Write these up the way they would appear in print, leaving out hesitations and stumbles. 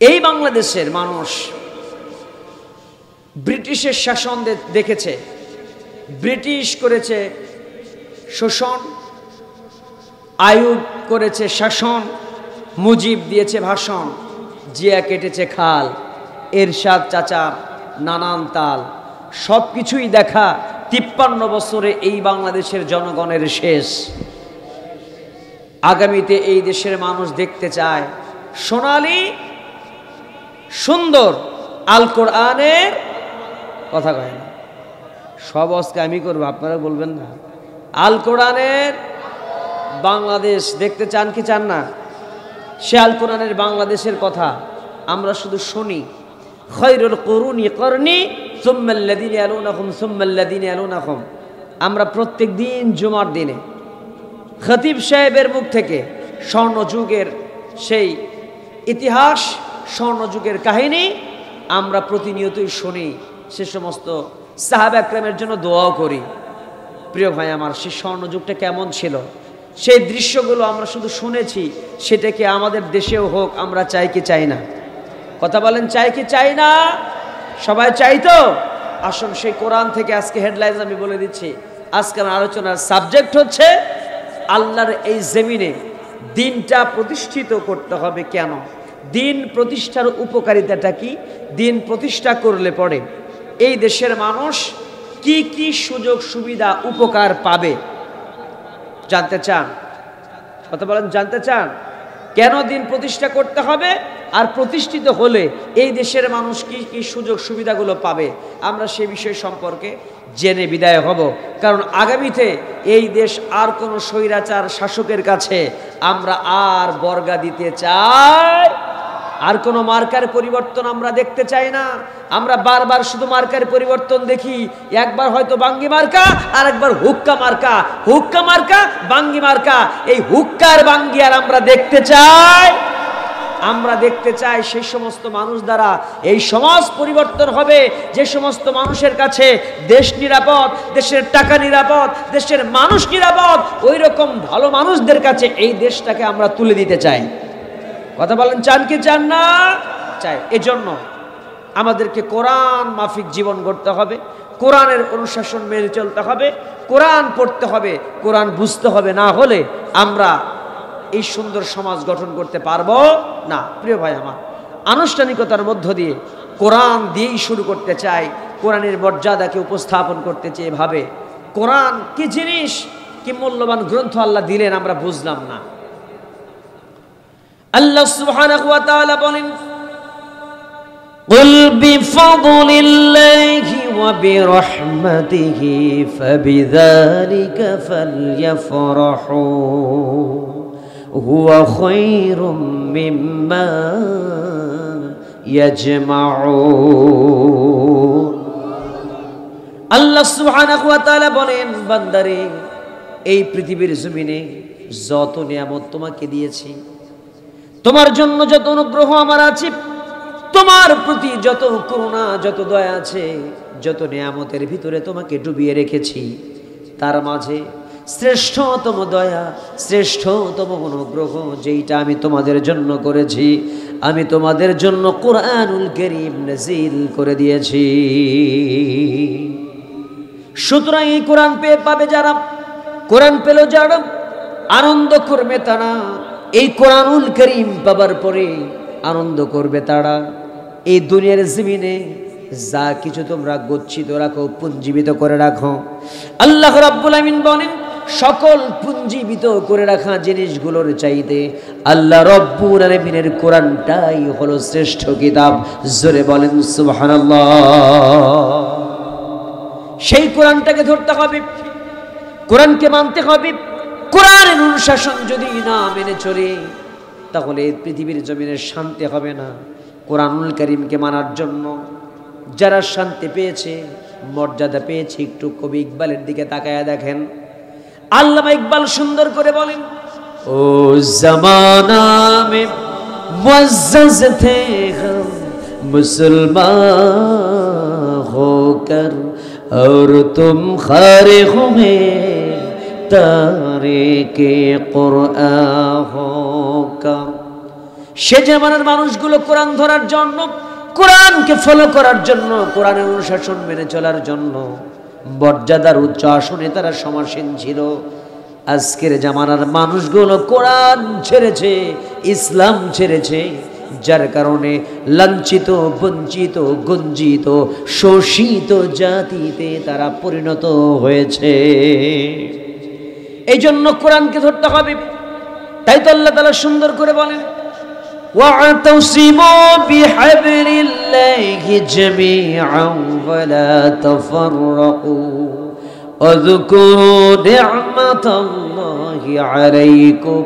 এই বাংলাদেশের মানুষ ব্রিটিশের শাসন দেখেছে, ব্রিটিশ করেছে শোষণ, আইয়ুব করেছে শাসন, মুজিব দিয়েছে ভাষণ, জিয়া কেটেছে খাল, এরশাদ চাচা নানান তাল, সব কিছুই দেখা 53 বছরে এই বাংলাদেশের জনগণের শেষ। আগামীতে এই দেশের মানুষ দেখতে চায় সোনালী সুন্দর আল কোরআনের কথা কয় না, সব আজকে আমি করবো, আপনারা বলবেন না। আল কোরআনের বাংলাদেশ দেখতে চান কি চান না? সে আল কোরআনের বাংলাদেশের কথা আমরা শুধু শুনি। খৈরুল কুরুনি করনি সুম্মাল্লাযীনা ইয়ালুনাহুম সুম্মাল্লাযীনা ইয়ালুনাহুম। আমরা প্রত্যেক দিন জুমার দিনে খতিব সাহেবের মুখ থেকে স্বর্ণযুগের সেই ইতিহাস, স্বর্ণযুগের কাহিনী আমরা প্রতিনিয়তই শুনি। সে সমস্ত সাহাবা একরামের জন্য দোয়াও করি। প্রিয় ভাই আমার, সেই স্বর্ণযুগটা কেমন ছিল, সেই দৃশ্যগুলো আমরা শুধু শুনেছি, সেটাকে আমাদের দেশেও হোক আমরা চাই কি চাই না? কথা বলেন, চাই কি চাই না? সবাই চাই তো? আসুন সেই কোরআন থেকে আজকে হেডলাইন আমি বলে দিচ্ছি। আজকের আলোচনার সাবজেক্ট হচ্ছে আল্লাহর এই জমিনে দিনটা প্রতিষ্ঠিত করতে হবে কেন, দিন প্রতিষ্ঠার উপকারিতাটা কি, দিন প্রতিষ্ঠা করলে পরে এই দেশের মানুষ কি কি সুযোগ সুবিধা উপকার পাবে জানতে চান? কথা বলেন, জানতে চান? কেন দিন প্রতিষ্ঠা করতে হবে, আর প্রতিষ্ঠিত হলে এই দেশের মানুষ কি কি সুযোগ সুবিধাগুলো পাবে, আমরা সে বিষয় সম্পর্কে জেনে বিদায় হব। কারণ আগামীতে এই দেশ আর কোনো স্বৈরাচার শাসকের কাছে আমরা আর বর্গা দিতে চাই, আর কোনো মার্কার পরিবর্তন আমরা দেখতে চাই না। আমরা বারবার শুধু মার্কার পরিবর্তন দেখি, একবার হয়তো বাঙ্গি মার্কা, আর একবার হুক্কা মার্কা, হুক্কা মার্কা বাঙ্গি মার্কা। এই হুক্কার বাঙ্গি আর আমরা দেখতে চাই? আমরা দেখতে চাই সেই সমস্ত মানুষ দ্বারা এই সমাজ পরিবর্তন হবে, যে সমস্ত মানুষের কাছে দেশ নিরাপদ, দেশের টাকা নিরাপদ, দেশের মানুষ নিরাপদ, ওই রকম ভালো মানুষদের কাছে এই দেশটাকে আমরা তুলে দিতে চাই। কথা বলেন, চান কি চান না? চাই। এজন্য আমাদেরকে কোরআন মাফিক জীবন গড়তে হবে, কোরআনের অনুশাসন মেনে চলতে হবে, কোরআন পড়তে হবে, কোরআন বুঝতে হবে। না হলে আমরা এই সুন্দর সমাজ গঠন করতে পারবো না। প্রিয় ভাই আমার, আনুষ্ঠানিকতার মধ্য দিয়ে কোরআন দিয়েই শুরু করতে চাই। কোরআনের মর্যাদাকে উপস্থাপন করতে চেয়ে ভাবে কোরআন কি জিনিস, কি মূল্যবান গ্রন্থ আল্লাহ দিলেন আমরা বুঝলাম না। আল্লাহ সুবহানাহু ওয়া তাআলা বলেন, কুল বিফাদলিল্লাহি ওয়া বিরহমাতিহি ফাবিযালিকা ফালইফরাহু হুয়া খায়রুম মিম্মা ইয়াজমাউন। আল্লাহ সুবহানাহু ওয়া তাআলা বলেন, বান্দারে, এই পৃথিবীর জমিনে যত নিয়ামত তোমাকে দিয়েছি, তোমার জন্য যত অনুগ্রহ আমার আছে, তোমার প্রতি যত করুণা, যত দয়া আছে, যত নিয়ামতের ভিতরে তোমাকে ডুবিয়ে রেখেছি, তার মাঝে শ্রেষ্ঠতম দয়া, শ্রেষ্ঠতম অনুগ্রহ যেইটা আমি তোমাদের জন্য করেছি, আমি তোমাদের জন্য কোরআনুল কারীম নাযিল করে দিয়েছি। সুতরাং এই কোরআন পেয়ে পাবে যারা, কোরআন পেল যারা, আনন্দ করবে তারা। এই কোরআনুল কারীম পাবার পরে আনন্দ করবে তারা। এই দুনিয়ার জমিনে যা কিছু তোমরা গচ্ছিত রাখো, পুঞ্জীবিত করে রাখো, আল্লাহ রাব্বুল আমিন বলেন, সকল পুঞ্জীবিত করে রাখা জিনিসগুলোর চাইতে আল্লাহ রাব্বুল আলামিনের কোরআনটাই হলো শ্রেষ্ঠ কিতাব। জোরে বলেন সুবহানাল্লাহ। সেই কোরআনটাকে ধরতে হবে, কোরআনকে মানতে হবে। কোরআনের অনুশাসন যদি না মেনে চলে, তাহলে পৃথিবীর জমিনে শান্তি হবে না। কোরআনুল কারীমকে মানার জন্য যারা শান্তি পেয়েছে, মর্যাদা পেয়েছে, একটু কবি ইকবালের দিকে তাকায়া দেখেন। আল্লামা ইকবাল সুন্দর করে বলেন, ও জামানা মে মুআজ্জাজ থে হাম মুসলমান হোকর और तुम खारे में तारिके कुरआन होकर। সে জামানার মানুষগুলো কোরআন ধরার জন্য, কোরআনকে ফলো করার জন্য, কোরআনের অনুশাসন মেনে চলার জন্য মর্যাদার উচ্চ আসনে তারা সমাসীন ছিল। আজকের জামানার মানুষগুলো কোরআন ছেড়েছে, ইসলাম ছেড়েছে, যার কারণে লাঞ্ছিত, বঞ্চিত, গঞ্জিত, শোষিত জাতিতে তারা পরিণত হয়েছে। এই জন্য কোরআনকে ধরতে হবে। তাই তো আল্লাহ তাআলা সুন্দর করে বলেন, ওয়া'তাসিমু বিহাবলিল্লাহি জামিআন ওয়া লা তাফাররাকু واذكروا نعمة الله عليكم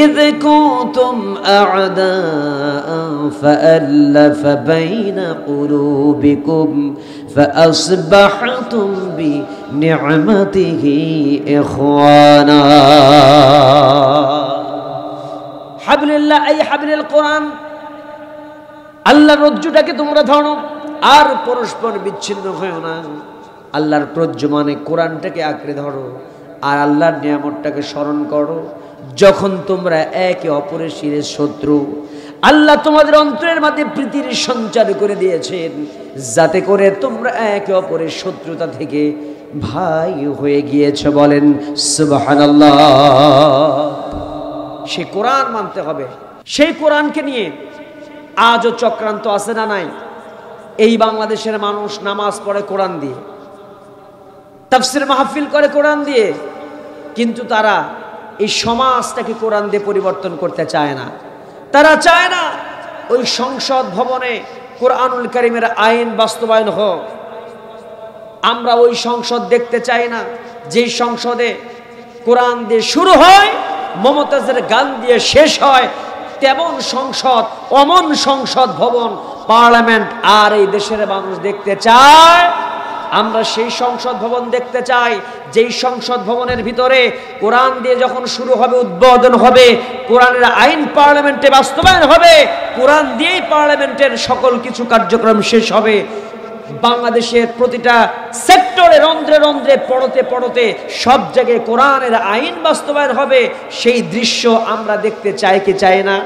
إذ كنتم أعداء فألف بين قلوبكم فأصبحتم بنعمته إخوانا حبل الله أي حبل القرآن আল্লাহর রজ্জুটাকে তোমরা ধরো আর পরস্পর বিচ্ছিন্ন হয়ো না। আল্লাহর রজ্জু মানে কোরআনটাকে আঁকড়ে ধরো আর আল্লাহর নিয়ামতটাকে স্মরণ করো। যখন তোমরা একে অপরের শিরে শত্রু, আল্লাহ তোমাদের অন্তরের মধ্যে প্রীতির সঞ্চার করে দিয়েছেন, যাতে করে তোমরা একে অপরের শত্রুতা থেকে ভাই হয়ে গিয়েছো। বলেন সুবহানাল্লাহ। সেই কোরআন মানতে হবে। সেই কোরআনকে নিয়ে আজও চক্রান্ত আছে না নাই? এই বাংলাদেশের মানুষ নামাজ পড়ে কোরআন দিয়ে, তাফসীর মাহফিল করে কোরআন দিয়ে, কিন্তু তারা এই সমাজটাকে কোরআন দিয়ে পরিবর্তন করতে চায় না। তারা চায় না ওই সংসদ ভবনে কোরআনুল কারীমের আইন বাস্তবায়ন হোক। আমরা ওই সংসদ দেখতে চাই না যেই সংসদে কোরআন দিয়ে শুরু হয়, মমতাজের গান দিয়ে শেষ হয়। তেমন সংসদ, অমন সংসদ ভবন, পার্লামেন্ট আর এই দেশের মানুষ দেখতে চায়। আমরা সেই সংসদ ভবন দেখতে চাই যেই সংসদ ভবনের ভিতরে কোরআন দিয়ে যখন শুরু হবে, উদ্বোধন হবে, কোরআনের আইন পার্লামেন্টে বাস্তবায়ন হবে, কোরআন দিয়েই পার্লামেন্টের সকল কিছু কার্যক্রম শেষ হবে। বাংলাদেশের প্রতিটা সেক্টরে, রন্ধ্রে রন্ধ্রে, পড়তে পড়তে সব জায়গায় কোরআনের আইন বাস্তবায়ন হবে। সেই দৃশ্য আমরা দেখতে চাই কি চাই না?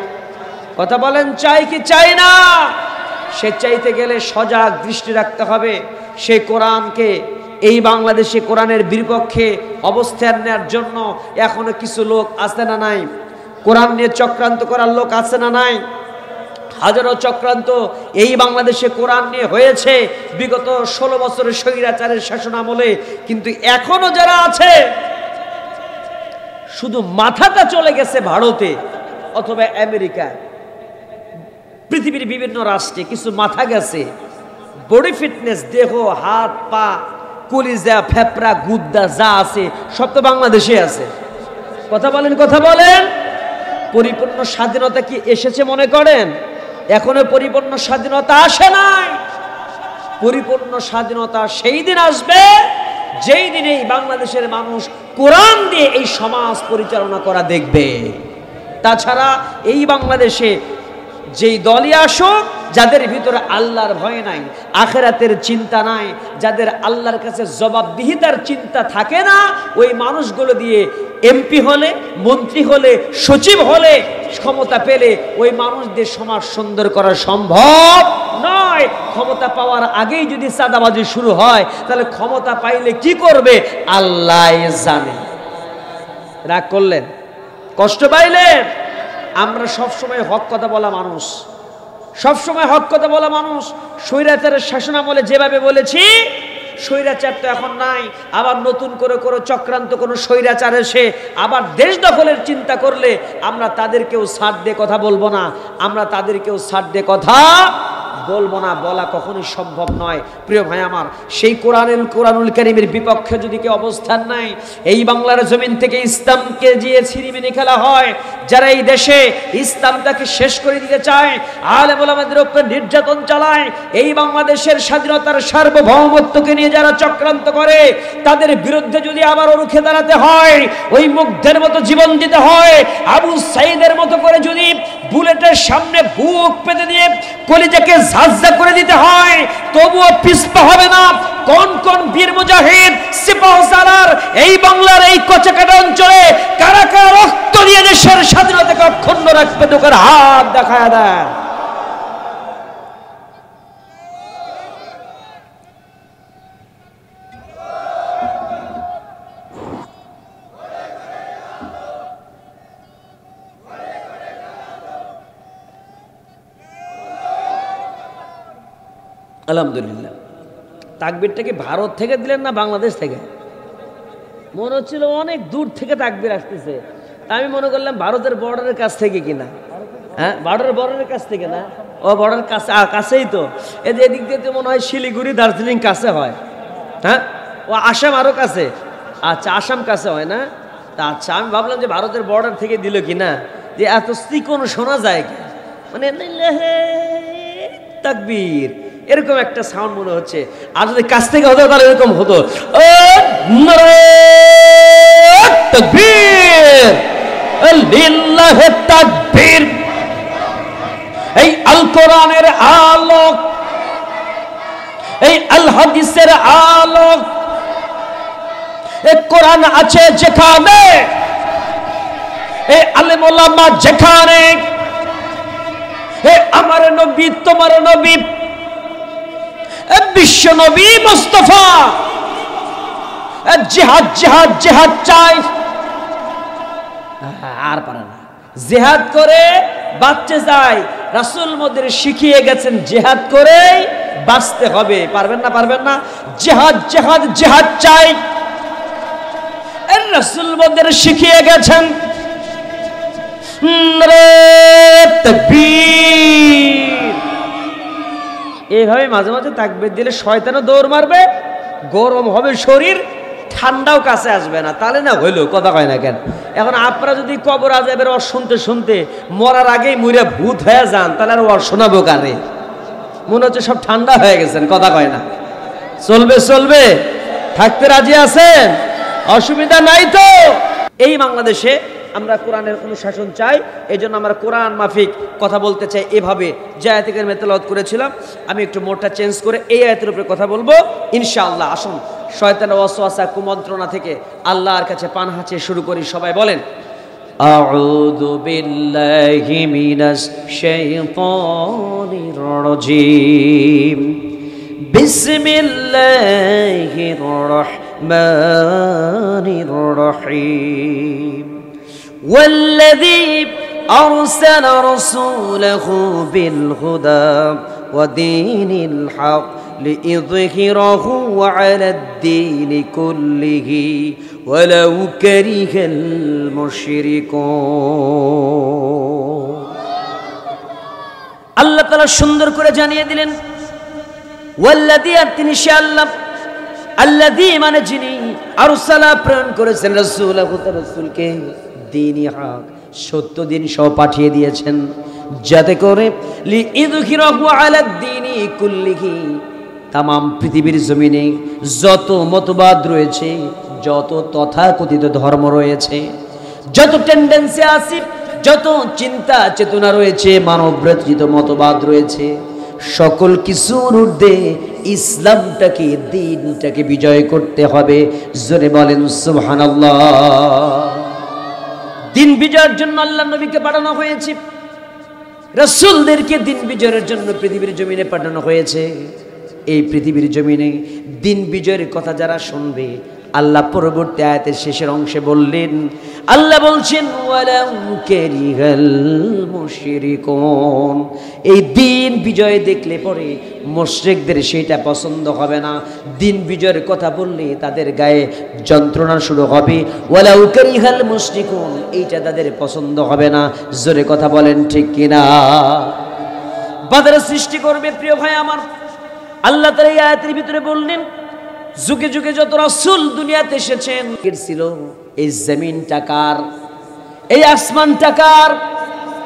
কথা বলেন, চাই কি চাই না? সে চাইতে গেলে সজাগ দৃষ্টি রাখতে হবে। সেই কোরআনকে, এই বাংলাদেশে কোরআনের বিপক্ষে অবস্থান নেওয়ার জন্য এখনো কিছু লোক আছে না নাই? কোরআন নিয়ে চক্রান্ত করার লোক আছে না নাই? হাজারো চক্রান্ত এই বাংলাদেশে কোরআন নিয়ে হয়েছে বিগত 16 বছরের স্বৈরাচারের শাসন আমলে। কিন্তু এখনো যারা আছে, শুধু মাথাটা চলে গেছে ভারতে অথবা আমেরিকা, পৃথিবীর বিভিন্ন রাষ্ট্রে কিছু মাথা গেছে। বডি ফিটনেস, দেহ, হাত পা, কলিজা, ফেফড়া, গুদ্দা যা আছে সব তো বাংলাদেশে আছে। কথা বলেন, কথা বলেন। পরিপূর্ণ স্বাধীনতা কি এসেছে মনে করেন? এখনো পরিপূর্ণ স্বাধীনতা আসে নাই। পরিপূর্ণ স্বাধীনতা সেই দিন আসবে যেই দিনে এই বাংলাদেশের মানুষ কোরআন দিয়ে এই সমাজ পরিচালনা করা দেখবে। তাছাড়া এই বাংলাদেশে যেই দলই আসুক, যাদের ভিতরে আল্লাহর ভয় নাই, আখিরাতের চিন্তা নাই, যাদের আল্লাহর কাছে জবাবদিহিতার চিন্তা থাকে না, ওই মানুষগুলো দিয়ে এমপি হলে, মন্ত্রী হলে, সচিব হলে, ক্ষমতা পেলে ওই মানুষদের সমাজ সুন্দর করা সম্ভব নয়। ক্ষমতা পাওয়ার আগেই যদি চাঁদাবাজি শুরু হয়, তাহলে ক্ষমতা পাইলে কি করবে আল্লাহ জানে। রাগ করলেন, কষ্ট পাইলেন? আমরা সবসময় হক কথা বলা মানুষ, সবসময় হক কথা বলা মানুষ। স্বৈরাচারের শাসন আমলে যেভাবে বলেছি, স্বৈরাচার তো এখন নাই, আবার নতুন করে করে চক্রান্ত কোনো স্বৈরাচার এসে আবার দেশ দখলের চিন্তা করলে আমরা তাদেরকেও ছাড় দিয়ে কথা বলবো না, আমরা তাদেরকেও ছাড় দিয়ে কথা বলবো না, বলা কখনোই সম্ভব নয়। প্রিয় ভাই আমার, সেই কোরআনুল কারীমের বিপক্ষে যদি কেউ অবস্থান নাই, এই বাংলার জমিন থেকে ইসলামকে দিয়ে ছিনিমিনি খেলা হয়, যারা এই দেশে ইসলামটাকে শেষ করে দিতে চায়, আলেম ওলামাদের উপর নির্যাতন চালায়, এই বাংলাদেশের স্বাধীনতার সার্বভৌমত্বকে নিয়ে যারা চক্রান্ত করে, তাদের বিরুদ্ধে যদি আবার রুখে দাঁড়াতে হয়, ওই মুগ্ধের মতো জীবন দিতে হয়, আবু সাঈদের মতো করে যদি বুলেটের সামনে বুক পেতে দিয়ে কলিজাকে ঝাঁঝা করে দিতে হয়, তবুও পিছপা হবে না। কোন কোন বীর মুজাহিদ সিপাহসালার এই বাংলার এই কচাকাটা অঞ্চলে কারা কারা রক্ত দিয়ে দেশের স্বাধীনতাকে অক্ষুণ্ণ রাখবে, তোকার হাত দেখায় দেয়। আলহামদুলিল্লাহ। তাকবীরটা কি ভারত থেকে দিলেন না বাংলাদেশ থেকে? মনে হচ্ছিল অনেক দূর থেকে তাকবীর আসতেছে, তা আমি মনে করলাম ভারতের বর্ডারের কাছ থেকে কিনা। হ্যাঁ, বর্ডারের কাছ থেকে না, ও বর্ডার কাছে, কাছেই তো। এদিক দিয়ে তো মনে হয় শিলিগুড়ি দার্জিলিং কাছে হয়। হ্যাঁ, ও আসাম আরও কাছে। আচ্ছা, আসাম কাছে হয় না? তা আচ্ছা, আমি ভাবলাম যে ভারতের বর্ডার থেকে দিল কিনা, যে এত চিকন শোনা যায় কি, মানে তাকবীর এরকম একটা সাউন্ড মনে হচ্ছে। আর যদি কাছ থেকে হতো তাহলে এরকম হতো, তাকবীর লিল্লাহি তাকবীর। এই আল কোরআনের আলোক, এই আল হাদিসের আলোক, এই কোরআন আছে যেখানে, এই আলেম ওলামা যেখানে, আমার নবী তোমার নবী বিশ্ব নবী মুস্তাফা জিহাদ জিহাদ জিহাদ চাই, আর পারে না, জিহাদ করে বাঁচতে চাই। রাসূল মোদের শিখিয়ে গেছেন জিহাদ করে বাঁচতে হবে। পারবেন না, পারবেন না, জিহাদ জিহাদ জিহাদ চাই। রাসূল মোদের শিখিয়ে গেছেন তাকবীর। এইভাবে মাঝে মাঝে তাকবীর দিলে শয়তানও দৌড় মারবে, গরম হবে শরীর, ঠান্ডাও কাছে আসবে না। তাহলে না হইলো, কথা কয় না কেন? এখন আপনারা যদি কবর আযাবের ওয়াজ শুনতে শুনতে মরার আগেই মরে ভূত হয়ে যান, তাহলে আর ওয়াজ শোনাবো কারে? মনে হচ্ছে সব ঠান্ডা হয়ে গেছেন, কথা কয় না। চলবে চলবে, থাকতে রাজি আছেন? অসুবিধা নাই তো? এই বাংলাদেশে আমরা কোরআনের অনুশাসন চাই, এই জন্য আমরা কোরআন মাফিক কথা বলতে চাই। এভাবে যে আয়াতের তেলাওয়াত করেছিলাম, আমি একটু মোডটা চেঞ্জ করে এই আয়াতের উপরে কথা বলবো ইনশাআল্লাহ। আসুন শয়তানের ওয়াসওয়াসা কুমন্ত্রণা থেকে আল্লাহর কাছে পান হাঁচিয়ে শুরু করি। সবাই বলেন, আউযু বিল্লাহি মিনাশ শাইতানির রাজীম, বিসমিল্লাহির রাহমানির রাহিম। والذي أرسل رسوله بالهدى ودين الحق ليظهره على الدين كله ولو كره المشركون। আল্লাহ তাআলা সুন্দর করে জানিয়ে দিলেন, ওয়াল্লাযী, আর তিনি সে আল্লাহ, আল্লাযী মানে যিনি, আরসালা প্রেরণ করেছেন, রাসূলাহু তার রাসূলকে, দ্বীনি হক সত্য দিন সহ পাঠিয়ে দিয়েছেন, যাতে করে লিইযহিরাহু আলা দ্বীনি কুল্লিহি, তামাম পৃথিবীর জমিনে যত মতবাদ রয়েছে, যত তথাকথিত ধর্ম রয়েছে, যত টেন্ডেন্সি আছে, যত চিন্তা চেতনা রয়েছে, মানবরচিত মতবাদ রয়েছে, সকল কিছুর ঊর্ধ্বে ইসলামটাকে, দ্বীনটাকে বিজয় করতে হবে। জোরে বলেন সুবহানাল্লাহ। দিন বিজয়ের জন্য আল্লাহ নবীকে পাঠানো হয়েছে, রাসূলদেরকে দিন বিজয়ের জন্য পৃথিবীর জমিনে পাঠানো হয়েছে। এই পৃথিবীর জমিনে দিন বিজয়ের কথা যারা শুনবে, আল্লাহ পরবর্তী আয়াতের শেষের অংশে বললেন, আল্লাহ বলছেন ওয়ালাউ কারিহাল মুশরিকুন, এই দিন বিজয় দেখলে পরে মুশরিকদের সেটা পছন্দ হবে না। দিন বিজয়ের কথা বললে তাদের গায়ে যন্ত্রণা শুরু হবে। ওয়ালাউ কারিহাল মুশরিকুন, এইটা তাদের পছন্দ হবে না। জোরে কথা বলেন ঠিক কিনা? বাধার সৃষ্টি করবে। প্রিয় ভাই আমার, আল্লাহ তাআলা এই আয়াতের ভিতরে বললেন, যুগে যুগে যত রাসূল দুনিয়াতে এসেছেন, ছিল এই জমিনটা কার, এই আসমানটা কার,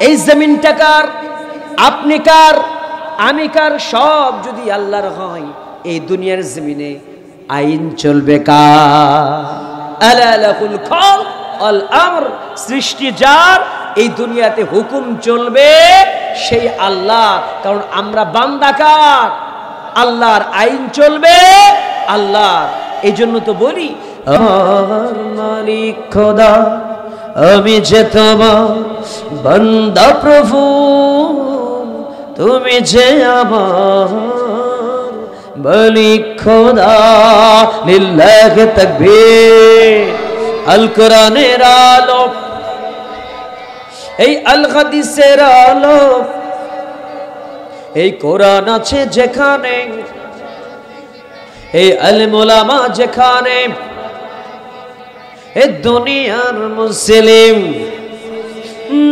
এই জমিনটা কার, আপনি কার, আমি কার, সব যদি আল্লাহর হয়, এই দুনিয়ার জমিনে আইন চলবে কার? আলা লাহুল খালক ওয়াল আমর, সৃষ্টি যার, এই দুনিয়াতে হুকুম চলবে সেই আল্লাহ, কারণ আমরা বান্দাকার, আল্লাহর আইন চলবে আল্লাহ। এই জন্য তো বলি আমার মালিক খোদা আমি যে তোমার বান্দা প্রভু, তুমি যে আমার মালিক খোদা। লিল্লাহি তাকবীর। আল কোরআনের আলো, এই আল হাদিসের আলো, এই কোরআন আছে যেখানে, এই আলেম ওলামা যেখানে, এই দুনিয়ার মুসলিম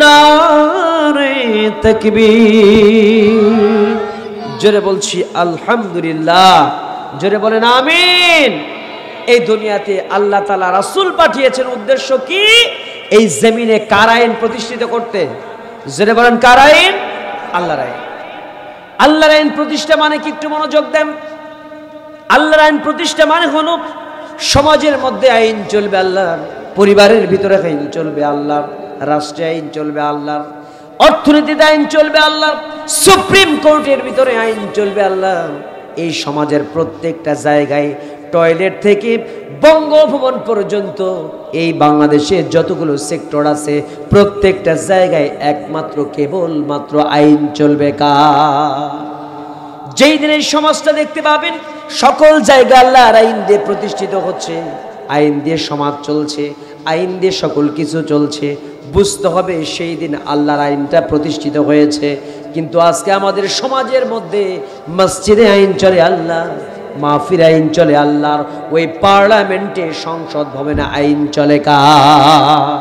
নারে তাকবীর। জোরে বলছি আলহামদুলিল্লাহ, জোরে বলেন আমিন। এই দুনিয়াতে আল্লাহ তাআলা রাসূল পাঠিয়েছেন উদ্দেশ্য কি? এই জমিনে কার আইন প্রতিষ্ঠিত করতে? জোরে বলেন কার আইন? আল্লাহর আইন। আল্লাহর আইন প্রতিষ্ঠা মানে কি? একটু মনোযোগ দেন। আল্লাহর আইন প্রতিষ্ঠা মানে হলো সমাজের মধ্যে আইন চলবে আল্লাহর, পরিবারের ভিতরে আইন চলবে আল্লাহর, রাষ্ট্রে আইন চলবে আল্লাহর, অর্থনীতিতে আইন চলবে আল্লাহর, সুপ্রিম কোর্টের ভিতরে আইন চলবে আল্লাহর। এই সমাজের প্রত্যেকটা জায়গায়, টয়লেট থেকে বঙ্গভবন পর্যন্ত, এই বাংলাদেশে যতগুলো সেক্টর আছে প্রত্যেকটা জায়গায় একমাত্র কেবলমাত্র আইন চলবে কার? যেই দিন এই সমাজটা দেখতে পাবেন সকল জায়গায় আল্লাহর আইন দিয়ে প্রতিষ্ঠিত হচ্ছে, আইন দিয়ে সমাজ চলছে, আইন দিয়ে সকল কিছু চলছে, বুঝতে হবে সেই দিন আল্লাহর আইনটা প্রতিষ্ঠিত হয়েছে। কিন্তু আজকে আমাদের সমাজের মধ্যে মসজিদে আইন চলে আল্লাহ, মাহফিল আইন চলে আল্লাহর, ওই পার্লামেন্টে সংসদ ভবনে আইন চলে কার?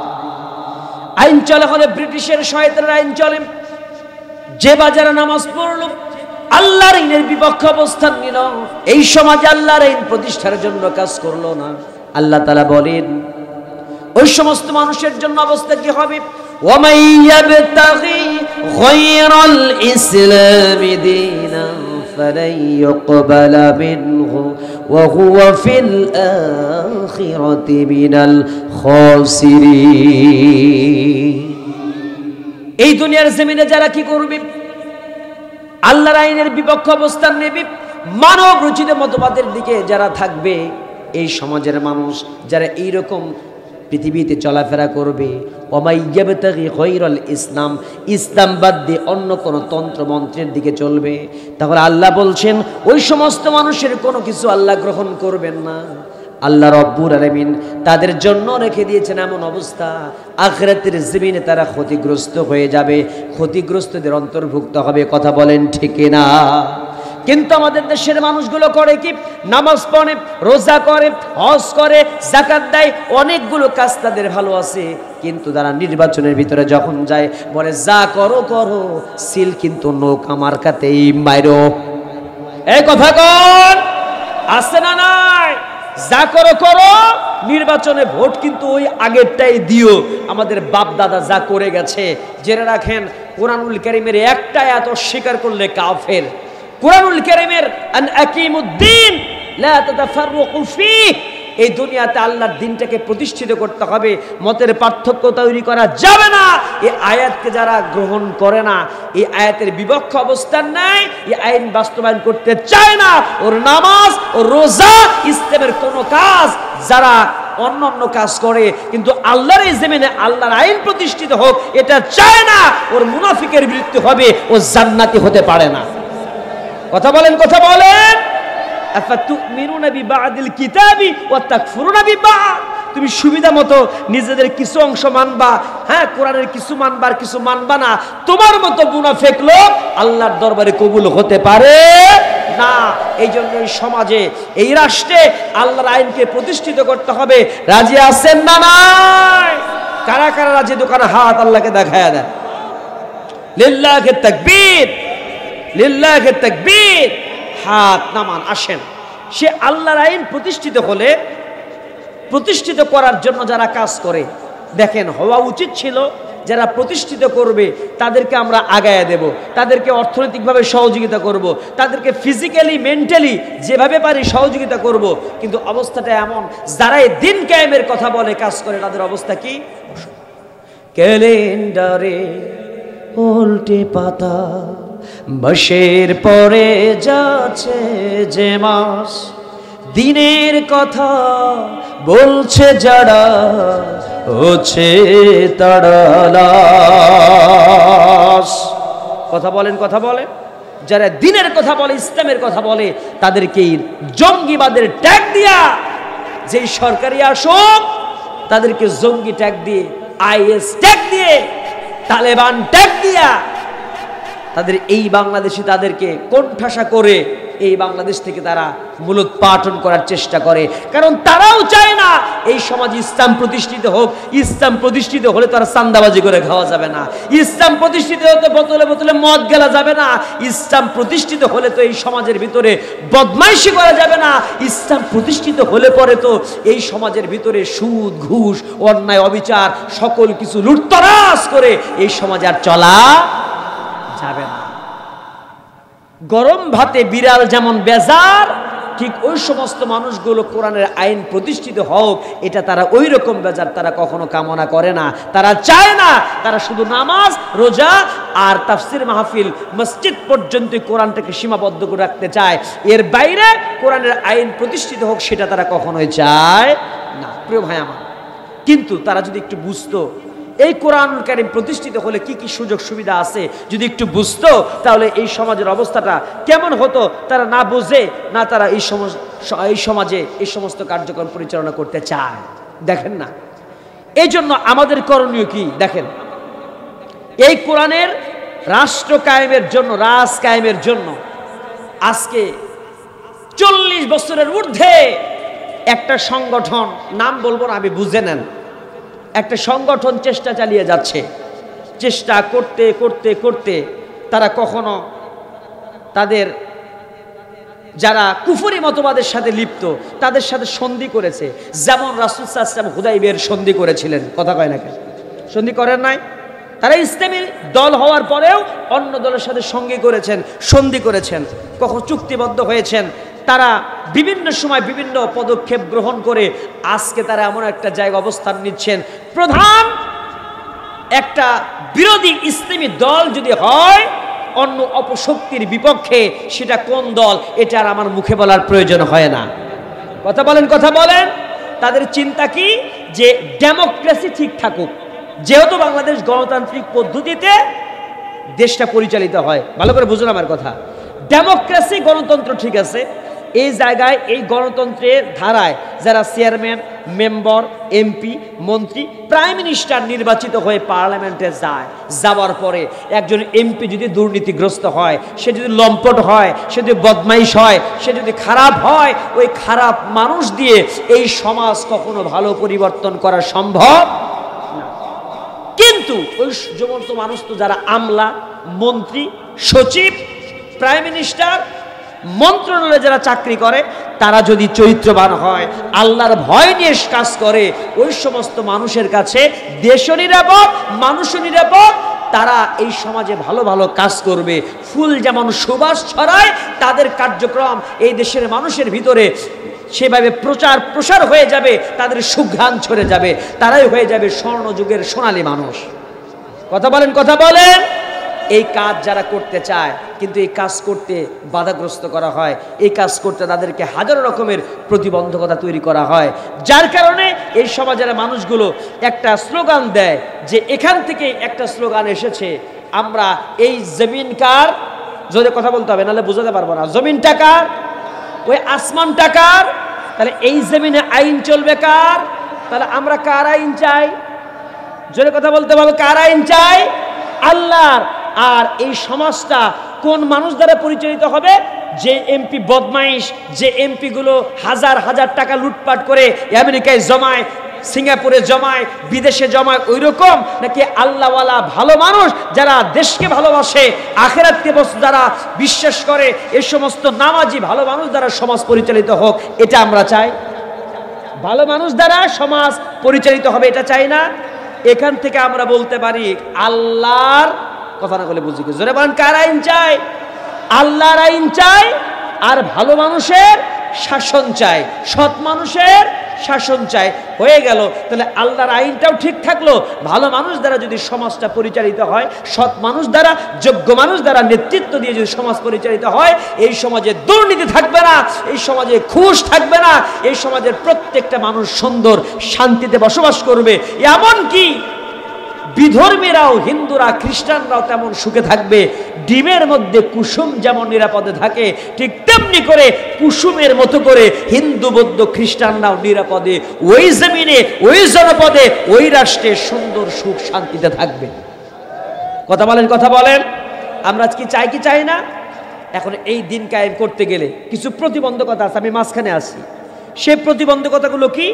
আইন চলে হলে ব্রিটিশের শয়তানের আইন চলে। যে বাজারে নামাজ পড়ল আল্লাহর আইনের বিপক্ষে অবস্থান নিল, এই সমাজে আল্লাহর আইন প্রতিষ্ঠার জন্য কাজ করলো না, আল্লাহ তাআলা বলেন ওই সমস্ত মানুষের জন্য অবস্থা কি হবে? ওয়ামাই ইয়াবতাগি গায়রাল ইসলামি দীনান ফালাই ইউকবালা মিনহু ওয়া হুয়া ফিল আখিরাতি মিনাল খাসিরিন। এই দুনিয়ার জমিনে যারা কি করবে? আল্লাহর আইনের বিপক্ষে অবস্থান নেবে, মানব রচিত মতবাদের দিকে যারা থাকবে, এই সমাজের মানুষ যারা এইরকম পৃথিবীতে চলাফেরা করবে, ওমাইয়াবতাগি গায়রাল ইসলাম, ইসলাম বাদ দিয়ে অন্য কোনো তন্ত্র মন্ত্রের দিকে চলবে, তাহলে আল্লাহ বলছেন ওই সমস্ত মানুষের কোনো কিছু আল্লাহ গ্রহণ করবেন না। আল্লাহ রব্বুল আলামিন তাদের জন্য রেখে দিয়েছেন এমন অবস্থা, আখিরাতের জমিনে তারা ক্ষতিগ্রস্ত হয়ে যাবে, ক্ষতিগ্রস্তদের অন্তর্ভুক্ত হবে। কথা বলেন ঠিক না? কিন্তু আমাদের দেশের মানুষগুলো করে কি? নামাজ পড়ে, রোজা করে, হজ করে, যাকাত দেয়, অনেকগুলো কাজ তাদের ভালো আছে, কিন্তু তারা নির্বাচনের ভিতরে যখন যায় বলে যা করো করো, সিল কিন্তু নৌকা মার্কাতেই মাইরো। এই কথা কোন আছে না নাই? যা করো করো, নির্বাচনে ভোট কিন্তু ওই আগেরটাই দিও। আমাদের বাপ দাদা যা করে গেছে, জেনে রাখেন কোরআনুল কারীমের একটা আয়াত অস্বীকার করলে কাফের। কোরআনুল কারীমের আন আকিমুদ্দিন লা তাতাফাররাকু ফীহ, এই দুনিয়াতে আল্লাহর দ্বীনটাকে প্রতিষ্ঠিত করতে হবে, মতের পার্থক্য তৈরি করা যাবে না। এই আয়াতকে যারা গ্রহণ করে না, এই আয়াতের বিপক্ষে অবস্থান নেয়, এই আইন বাস্তবায়ন করতে চায় না, ওর নামাজ ও রোজা ইসলামের কোনো কাজ যারা অন্য অন্য কাজ করে কিন্তু আল্লাহর এই জমিনে আল্লাহর আইন প্রতিষ্ঠিত হোক এটা চায় না, ওর মুনাফিকের মৃত্যু হবে, ও জান্নাতি হতে পারে না। কথা বলেন, কথা বলেন। আফাতুমিনুনা বিবাদিল কিতাবি ওয়া তাকফুরুনা বিবাদ, তুমি সুবিধা মতো নিজেদের কিছু অংশ মানবা, হ্যাঁ কোরআনের কিছু মানবা আর কিছু মানবা না, তোমার মতো মুনাফিক লোক আল্লাহর দরবারে কবুল হতে পারে না। এই জন্য এই সমাজে, এই রাষ্ট্রে আল্লাহর আইনকে প্রতিষ্ঠিত করতে হবে। রাজি আছেন না নাই? কারা কারা রাজি? দোকানে হাত আল্লাহকে দেখায়া দেন। লিল্লাহি তাকবীর, লিল্লাহি তাকবীর। হাত নামান, আসেন। সে আল্লাহর আইন প্রতিষ্ঠিত হলে, প্রতিষ্ঠিত করার জন্য যারা কাজ করে, দেখেন হওয়া উচিত ছিল যারা প্রতিষ্ঠিত করবে তাদেরকে আমরা আগায় দেব, তাদেরকে অর্থনৈতিকভাবে সহযোগিতা করব, তাদেরকে ফিজিক্যালি মেন্টালি যেভাবে পারি সহযোগিতা করব। কিন্তু অবস্থাটা এমন, যারা এই দিন কায়েমের কথা বলে কাজ করে, তাদের অবস্থা কি? ক্যালেন্ডারে উল্টে পাতা, মাসের পরে যাচ্ছে যে মাস, দিনের কথা বলছে যারা হচ্ছে তারা লাশ। কথা বলেন, কথা বলেন। যারা দিনের কথা বলে, ইসলামের কথা বলে, তাদেরকে জঙ্গিবাদের ট্যাগ দিয়া, যেই সরকারি আসুক তাদেরকে জঙ্গি ট্যাগ দিয়ে, আইএস ট্যাগ দিয়ে, তালেবান ট্যাগ দিয়া তাদের এই বাংলাদেশে তাদেরকে কোণঠাসা করে এই বাংলাদেশ থেকে তারা মূলোৎপাটন করার চেষ্টা করে। কারণ তারাও চায় না এই সমাজে ইসলাম প্রতিষ্ঠিত হোক। ইসলাম প্রতিষ্ঠিত হলে তো আর চান্দাবাজি করে খাওয়া যাবে না। ইসলাম প্রতিষ্ঠিত হলে তো বোতলে বোতলে মদ গেলা যাবে না। ইসলাম প্রতিষ্ঠিত হলে তো এই সমাজের ভিতরে বদমাইশি করা যাবে না। ইসলাম প্রতিষ্ঠিত হলে পরে তো এই সমাজের ভিতরে সুদ, ঘুষ, অন্যায়, অবিচার সকল কিছু লুটতরাজ করে এই সমাজে আর চলা যাবে না। গরম ভাতে বিড়াল যেমন বেজার, ঠিক ওই সমস্ত মানুষগুলো কোরআনের আইন প্রতিষ্ঠিত হোক এটা তারা ওই রকম বেজার তারা কখনো কামনা করে না। তারা চায় না, তারা শুধু নামাজ, রোজা আর তাফসির মাহফিল, মসজিদ পর্যন্ত কোরআনটাকে সীমাবদ্ধ করে রাখতে চায়। এর বাইরে কোরআনের আইন প্রতিষ্ঠিত হোক সেটা তারা কখনোই চায় না। প্রিয় ভাই আমার, কিন্তু তারা যদি একটু বুঝতো এই কোরআনুল কারীম প্রতিষ্ঠিত হলে কি কি সুযোগ সুবিধা আছে, যদি একটু বুঝতো তাহলে এই সমাজের অবস্থাটা কেমন হতো। তারা না বুঝে না, তারা এই সমাজে এই সমস্ত কার্যক্রম পরিচালনা করতে চায়। দেখেন না, এই জন্য আমাদের করণীয় কি দেখেন, এই কোরআনের রাষ্ট্র কায়েমের জন্য, রাজ কায়েমের জন্য আজকে 40 বছরের ঊর্ধ্বে একটা সংগঠন, নাম বলবো না, আমি বুঝে নেন, একটা সংগঠন চেষ্টা চালিয়ে যাচ্ছে। চেষ্টা করতে করতে করতে তারা কখনো তাদের যারা কুফরি মতবাদের সাথে লিপ্ত তাদের সাথে সন্ধি করেছে। যেমন রাসূল সাল্লাল্লাহু আলাইহি ওয়াসাল্লাম হুদাইবিয়ার সন্ধি করেছিলেন, কথা কয় না কেন? সন্ধি করেন নাই? তারা ইসলামী দল হওয়ার পরেও অন্য দলের সাথে সঙ্গী করেছেন, সন্ধি করেছেন, কখন চুক্তিবদ্ধ হয়েছেন। তারা বিভিন্ন সময় বিভিন্ন পদক্ষেপ গ্রহণ করে আজকে তারা এমন একটা জায়গা অবস্থান নিচ্ছেন। প্রধান একটা বিরোধী ইসলামী দল যদি হয় অন্য অপশক্তির বিপক্ষে, সেটা কোন দল এটা আর আমার মুখে বলার প্রয়োজন হয় না। কথা বলেন, কথা বলেন। তাদের চিন্তা কি, যে ডেমোক্রেসি ঠিক থাকুক। যেহেতু বাংলাদেশ গণতান্ত্রিক পদ্ধতিতে দেশটা পরিচালিত হয়, ভালো করে বুঝুন আমার কথা। ডেমোক্রেসি, গণতন্ত্র ঠিক আছে, এই জায়গায় এই গণতন্ত্রের ধারায় যারা চেয়ারম্যান, মেম্বার, এমপি, মন্ত্রী, প্রাইম মিনিস্টার নির্বাচিত হয়ে পার্লামেন্টে যায়, যাওয়ার পরে একজন এমপি যদি দুর্নীতিগ্রস্ত হয়, সে যদি লম্পট হয়, সে যদি বদমাইশ হয়, সে যদি খারাপ হয়, ওই খারাপ মানুষ দিয়ে এই সমাজ কখনো ভালো পরিবর্তন করা সম্ভব না। কিন্তু ওই সমস্ত মানুষ তো যারা আমলা, মন্ত্রী, সচিব, প্রাইম মিনিস্টার, মন্ত্রণালয়ে যারা চাকরি করে, তারা যদি চরিত্রবান হয়, আল্লাহর ভয় নিয়ে কাজ করে, ওই সমস্ত মানুষের কাছে দেশও নিরাপদ, মানুষও নিরাপদ। তারা এই সমাজে ভালো ভালো কাজ করবে। ফুল যেমন সুবাস ছড়ায়, তাদের কার্যক্রম এই দেশের মানুষের ভিতরে সেভাবে প্রচার প্রসার হয়ে যাবে, তাদের সুঘ্রাণ ছড়ে যাবে, তারাই হয়ে যাবে স্বর্ণযুগের সোনালী মানুষ। কথা বলেন, কথা বলেন। এই কাজ যারা করতে চায়, কিন্তু এই কাজ করতে বাধাগ্রস্ত করা হয়, এই কাজ করতে তাদেরকে হাজারো রকমের প্রতিবন্ধকতা তৈরি করা হয়, যার কারণে এই সমাজের মানুষগুলো একটা স্লোগান দেয়, যে এখান থেকে একটা স্লোগান এসেছে, আমরা এই জমিন কার, যদি কথা বলতে হবে নাহলে বোঝাতে পারবো না, জমিনটা কার, ওই আসমানটা কার, তাহলে এই জমিনে আইন চলবে কার, তাহলে আমরা কার আইন চাই, যদি কথা বলতে পারবো, কার আইন চাই, আল্লাহর। আর এই সমাজটা কোন মানুষ দ্বারা পরিচালিত হবে, যে এমপি বদমাইশ, যে এমপি গুলো হাজার হাজার টাকা লুটপাট করে আমেরিকায় জমায়, সিঙ্গাপুরে জমায়, বিদেশে জমায়, ওই রকম নাকি আল্লাহওয়ালা ভালো মানুষ যারা দেশকে ভালোবাসে, আখিরাতকে যারা বিশ্বাস করে, এই সমস্ত নামাজি ভালো মানুষ দ্বারা সমাজ পরিচালিত হোক, এটা আমরা চাই। ভালো মানুষ দ্বারা সমাজ পরিচালিত হবে, এটা চাই না। এখান থেকে আমরা বলতে পারি আল্লাহর কথা না বলে বুঝি কি, জোরে বলেন, কার আইন চাই, আল্লাহর আইন চাই, আর ভালো মানুষের শাসন চাই, সৎ মানুষের শাসন চায়, হয়ে গেল। তাহলে আল্লাহর আইনটাও ঠিক থাকলো। ভালো মানুষ দ্বারা যদি সমাজটা পরিচালিত হয়, সৎ মানুষ দ্বারা, যোগ্য মানুষ দ্বারা নেতৃত্ব দিয়ে যদি সমাজ পরিচালিত হয়, এই সমাজে দুর্নীতি থাকবে না, এই সমাজে ঘুষ থাকবে না, এই সমাজের প্রত্যেকটা মানুষ সুন্দর শান্তিতে বসবাস করবে। এমনকি বিধর্মীরাও, হিন্দুরা, খ্রিস্টানরাও তেমন সুখে থাকবে। ডিমের মধ্যে কুসুম যেমন নিরাপদে থাকে, ঠিক তেমনি করে কুসুমের মতো করে হিন্দু, বৌদ্ধ, খ্রিস্টানরাও নিরাপদে ওই জমিনে, ওই জনপদে, ওই রাষ্ট্রে সুন্দর সুখ শান্তিতে থাকবে। কথা বলেন, কথা বলেন। আমরা কি চাই কি চাই না? এখন এই দিন কায়েম করতে গেলে কিছু প্রতিবন্ধকতা আছে, আমি মাঝখানে আসি। সেই প্রতিবন্ধকতাগুলো কি?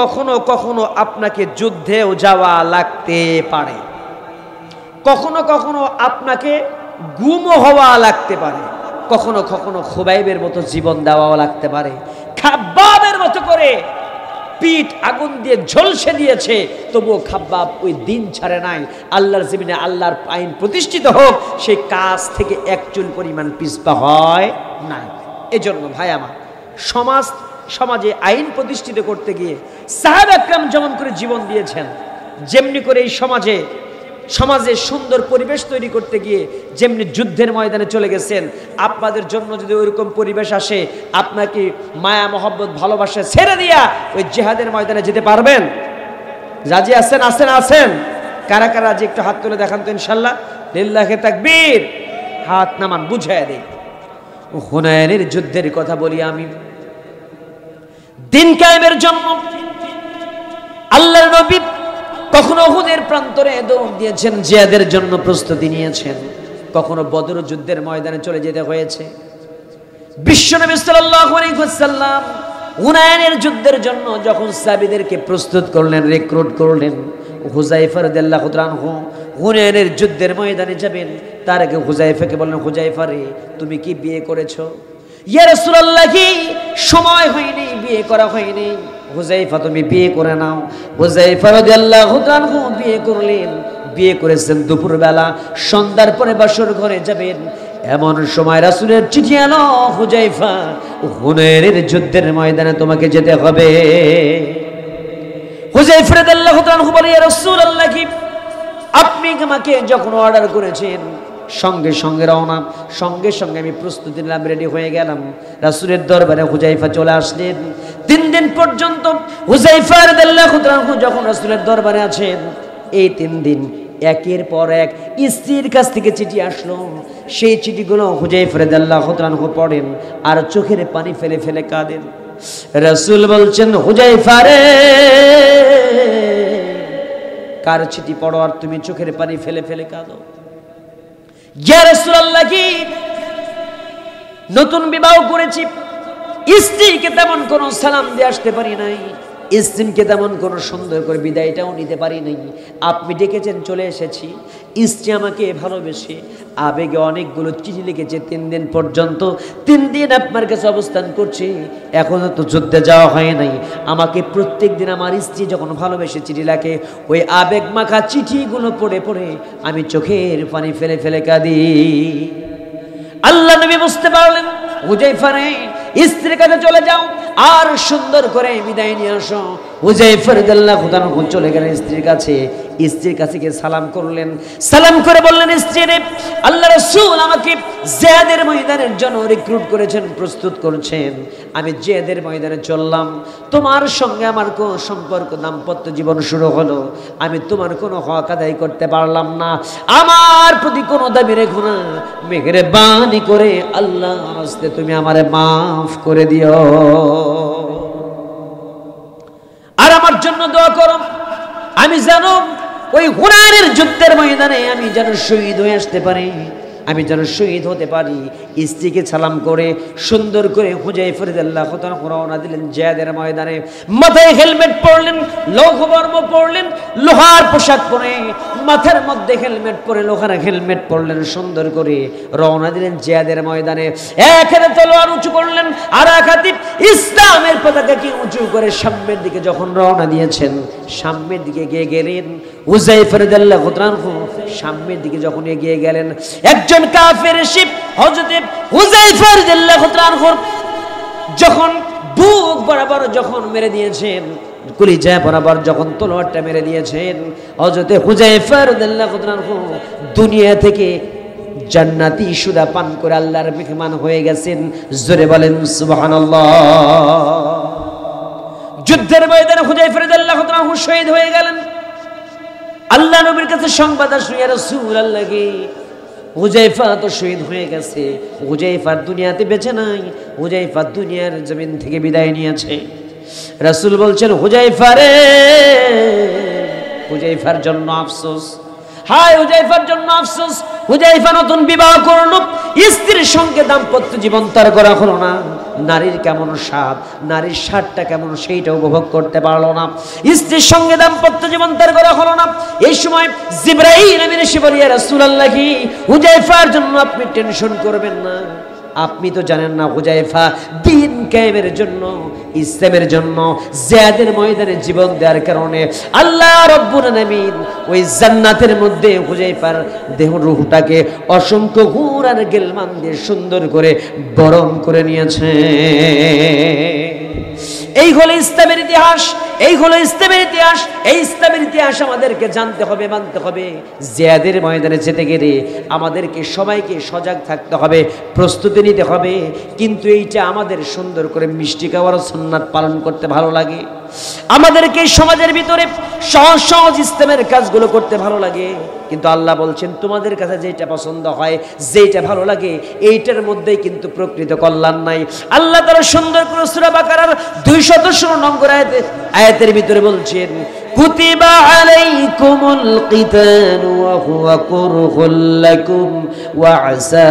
কখনো কখনো আপনাকে যুদ্ধেও যাওয়া লাগতে পারে, কখনো কখনো আপনাকে গুমও হওয়া লাগতে পারে, কখনো কখনো খুবাইবের মতো জীবন দেওয়াও লাগতে পারে। খাব্বাবের মতো করে পিঠ আগুন দিয়ে ঝলসে দিয়েছে, তবুও খাব্বাব ওই দিন ছাড়ে নাই। আল্লাহর জমিনে আল্লাহর আইন প্রতিষ্ঠিত হোক, সেই কাজ থেকে এক চুল পরিমাণ পিছপা হয় নাই। এজন্য ভাই আমার, সমাজে আইন প্রতিষ্ঠিত করতে গিয়ে সাহাবা একরাম যেমন করে জীবন দিয়েছেন, যেমনি করে এই সমাজে সুন্দর পরিবেশ তৈরি করতে গিয়ে যেমনি যুদ্ধের ময়দানে চলে গেছেন, আপনাদের জন্য যদি ওইরকম পরিবেশ আসে, আপনাকে মায়া মহব্বত ভালোবাসা ছেড়ে দিয়া ওই জিহাদের ময়দানে যেতে পারবেন? রাজি আছেন? আছেন? আছেন? কারা কারা রাজি? একটু হাত তুলে দেখান তো ইনশাল্লাহ। লিল্লাহি তাকবীর। হাত নামান, বুঝাইয়া দেই। হুনাইনের যুদ্ধের কথা বলি আমি। দিন কায়েমের জন্য আল্লাহর নবী কখনো উহুদের প্রান্তরে দৌড় দিয়েছেন, জিহাদের জন্য প্রস্তুতি নিয়েছেন, কখনো বদর যুদ্ধের ময়দানে চলে যেতে হয়েছে। বিশ্বনবী সাল্লাল্লাহু আলাইহি ওয়াসাল্লাম হুনাইনের যুদ্ধের জন্য যখন সাহাবীদেরকে প্রস্তুত করলেন, রিক্রুট করলেন, হুযায়ফা রাদিয়াল্লাহু তাআলা আনহু হুনাইনের যুদ্ধের ময়দানে যাবেন, তার আগে হুযায়ফাকে বললেন, হুযায়ফা রে, তুমি কি বিয়ে করেছো? ইয়া রাসূলুল্লাহ, কি সময় হয়নি, বিয়ে করা হয়নি। হুযায়ফা, তুমি বিয়ে করে নাও। হুযায়ফা রাদিয়াল্লাহু তাআলা আনহু বিয়ে করলেন। বিয়ে করেছেন দুপুরবেলা, সন্ধ্যার পরে বাসর ঘরে যাবেন। এমন সময় রাসূলের চিঠি এলো, হুযায়ফা, হুনাইনের যুদ্ধের ময়দানে তোমাকে যেতে হবে। হুযায়ফা রাদিয়াল্লাহু তাআলা আনহু বলে, ইয়া রাসূলুল্লাহ, কি আপনি আমাকে যখন অর্ডার করেছেন সঙ্গে সঙ্গে রওনা, সঙ্গে সঙ্গে আমি প্রস্তুতি নিলাম, রেডি হয়ে গেলাম। রাসূলের দরবারে হুযায়ফা চলে আসলেন। 3 দিন পর্যন্ত হুযায়ফা রাদিয়াল্লাহু তাআলা আনহু যখন রাসূলের দরবারে আছেন, এই 3 দিন একের পর এক স্ত্রীর কাছ থেকে চিঠি আসলো। সেই চিঠিগুলো হুযায়ফা রাদিয়াল্লাহু তাআলা আনহু পড়েন আর চোখের পানি ফেলে ফেলে কাঁদেন। রাসূল বলছেন, হুযায়ফা রে, কার চিঠি পড়ো আর তুমি চোখের পানি ফেলে ফেলে কাঁদো? ইয়া রাসূলুল্লাহ, কি নতুন বিবাহ করেছি, স্ত্রীকে তেমন কোনো সালাম দিয়ে আসতে পারি নাই, স্ত্রীকে তেমন কোনো সুন্দর করে বিদায়টাও নিতে পারি নাই। আপনি ডেকেছেন, চলে এসেছি। স্ত্রী আমাকে ভালোবেসে আবেগে অনেকগুলো চিঠি লিখেছে। 3 দিন পর্যন্ত, 3 দিন আপনার কাছে অবস্থান করছে, এখনো তো যুদ্ধে যাওয়া হয় নাই। আমাকে প্রত্যেক দিন আমার স্ত্রী যখন ভালোবেসে চিঠি লেখে, ওই আবেগ মাখা চিঠিগুলো পড়ে পড়ে আমি চোখের পানি ফেলে ফেলে কাঁদি। আল্লাহ নবী বুঝতে পারলেন, হুযায়ফা রে, স্ত্রীর কাছে চলে যাও আর সুন্দর করে বিদায় নিয়ে আসো। হুযায়ফা রাদিয়াল্লাহু তাআলা আনহু চলে গেলেন স্ত্রীর কাছে। স্ত্রীর কাছে গিয়ে সালাম করলেন। সালাম করে বললেন, স্ত্রী রে, আল্লাহ রাসূল আমাকে জিহাদের ময়দানের জন্য রিক্রুট করেছেন, প্রস্তুত করেছেন। আমি জিহাদের ময়দানে চললাম। তোমার সঙ্গে আমার কোন সম্পর্ক, দাম্পত্য জীবন শুরু হলো। আমি তোমার কোনো হক আদায় করতে পারলাম না। আমার প্রতি কোনো দাবি রেখো না। মেহেরবানি করে আল্লাহর রাস্তায় তুমি আমারে মাফ করে দিও আর আমার জন্য দোয়া করো। আমি জানো ওই হুনাইনের যুদ্ধের ময়দানে আমি যেন শহীদ হয়ে আসতে পারি, আমি যেন শহীদ হতে পারি। স্ত্রীকে সালাম করে সুন্দর করে হুযায়ফা রাদিয়াল্লাহু তাআলা রওনা দিলেন জিহাদের ময়দানে। মাথায় হেলমেট পরলেন, লৌহবর্ম পরলেন, লোহার পোশাক পরে, মাথার মধ্যে হেলমেট পরে, লোহার হেলমেট পরলেন, সুন্দর করে রওনা দিলেন জিহাদের ময়দানে। এক হাতে তলোয়ার উঁচু করলেন, আর এক হাতে ইসলামের পতাকাকে উঁচু করে সামনের দিকে যখন রওনা দিয়েছেন, সামনের দিকে এগিয়ে গেলেন। হুযায়ফা রাদিয়াল্লাহু তাআলা সামনের দিকে যখন এগিয়ে গেলেন, একজন কাফের শিপ হযরত হুযায়ফা রাদিয়াল্লাহু তাআলা যখন বুক বরাবর যখন মেরে দিয়েছেন, কলিজা বরাবর যখন তলোয়ারটা মেরে দিয়েছেন, হযরতে হুযায়ফা রাদিয়াল্লাহু আনহু দুনিয়া থেকে জান্নাতি সুদা পান করে আল্লাহর মেহমান হয়ে গেছেন। জোরে বলেন সুবহানাল্লাহ। যুদ্ধের ময়দানে হুযায়ফা রাদিয়াল্লাহু আনহু শহীদ হয়ে গেলেন। আল্লাহ নবীর কাছে সংবাদ আসলো, ইয়া রাসূলুল্লাহ, হুযায়ফা তো শহীদ হয়ে গেছে, হুযায়ফার দুনিয়াতে বেঁচে নাই, হুযায়ফা দুনিয়ার জমিন থেকে বিদায় নিয়েছে। রাসূল বলছেন, হুযায়ফা রে, হুযায়ফার জন্য আফসোস, হায় হুযায়ফার জন্য আফসোস। হুযায়ফা নতুন বিবাহ করলো, স্ত্রীর সঙ্গে দাম্পত্য জীবন তার করা হলো না। নারীর কেমন স্বাদ, নারীর স্বাদটা কেমন সেইটা উপভোগ করতে পারলো না। স্ত্রীর সঙ্গে দাম্পত্য জীবন তার করা হলো না। এই সময় জিবরাইল আমিন এসে বলে, ইয়া রাসূলুল্লাহ, হুযায়ফার জন্য আপনি টেনশন করবেন না। আপনি তো জানেন না হুযায়ফা দ্বীন কায়েমের জন্য, ইসলামের জন্য জিহাদের ময়দানে জীবন দেওয়ার কারণে আল্লাহ রাব্বুল আলামিন ওই জান্নাতের মধ্যে হুযায়ফার দেহ রূহটাকে অসংখ্য হুর আর গিলমান দিয়ে সুন্দর করে বরণ করে নিয়েছে। এই হলো ইসলামের ইতিহাস, এই হলো ইসলামের ইতিহাস। এই ইসলামের ইতিহাস আমাদেরকে জানতে হবে, মানতে হবে। জিহাদের ময়দানে যেতে গেলে আমাদেরকে সবাইকে সজাগ থাকতে হবে, প্রস্তুতি নিতে হবে। কিন্তু এইটা আমাদের সুন্দর করে মিষ্টি খাওয়ার সুন্নাত পালন করতে ভালো লাগে, আমাদেরকে সমাজের ভিতরে সহজ সহজ ইসলামের কাজগুলো করতে ভালো লাগে। কিন্তু আল্লাহ বলছেন, তোমাদের কাছে যেটা পছন্দ হয়, যেটা ভালো লাগে, এইটার মধ্যেই কিন্তু প্রকৃত কল্যাণ নাই। আল্লাহ তাআলা সুন্দর করে সূরা বাকারার 216 নম্বর আয়াতের ভিতরে বলছেন, কুতিবা আলাইকুমুল কিতালু ওয়া হুয়া কুরহুল লাকুম ওয়া আসা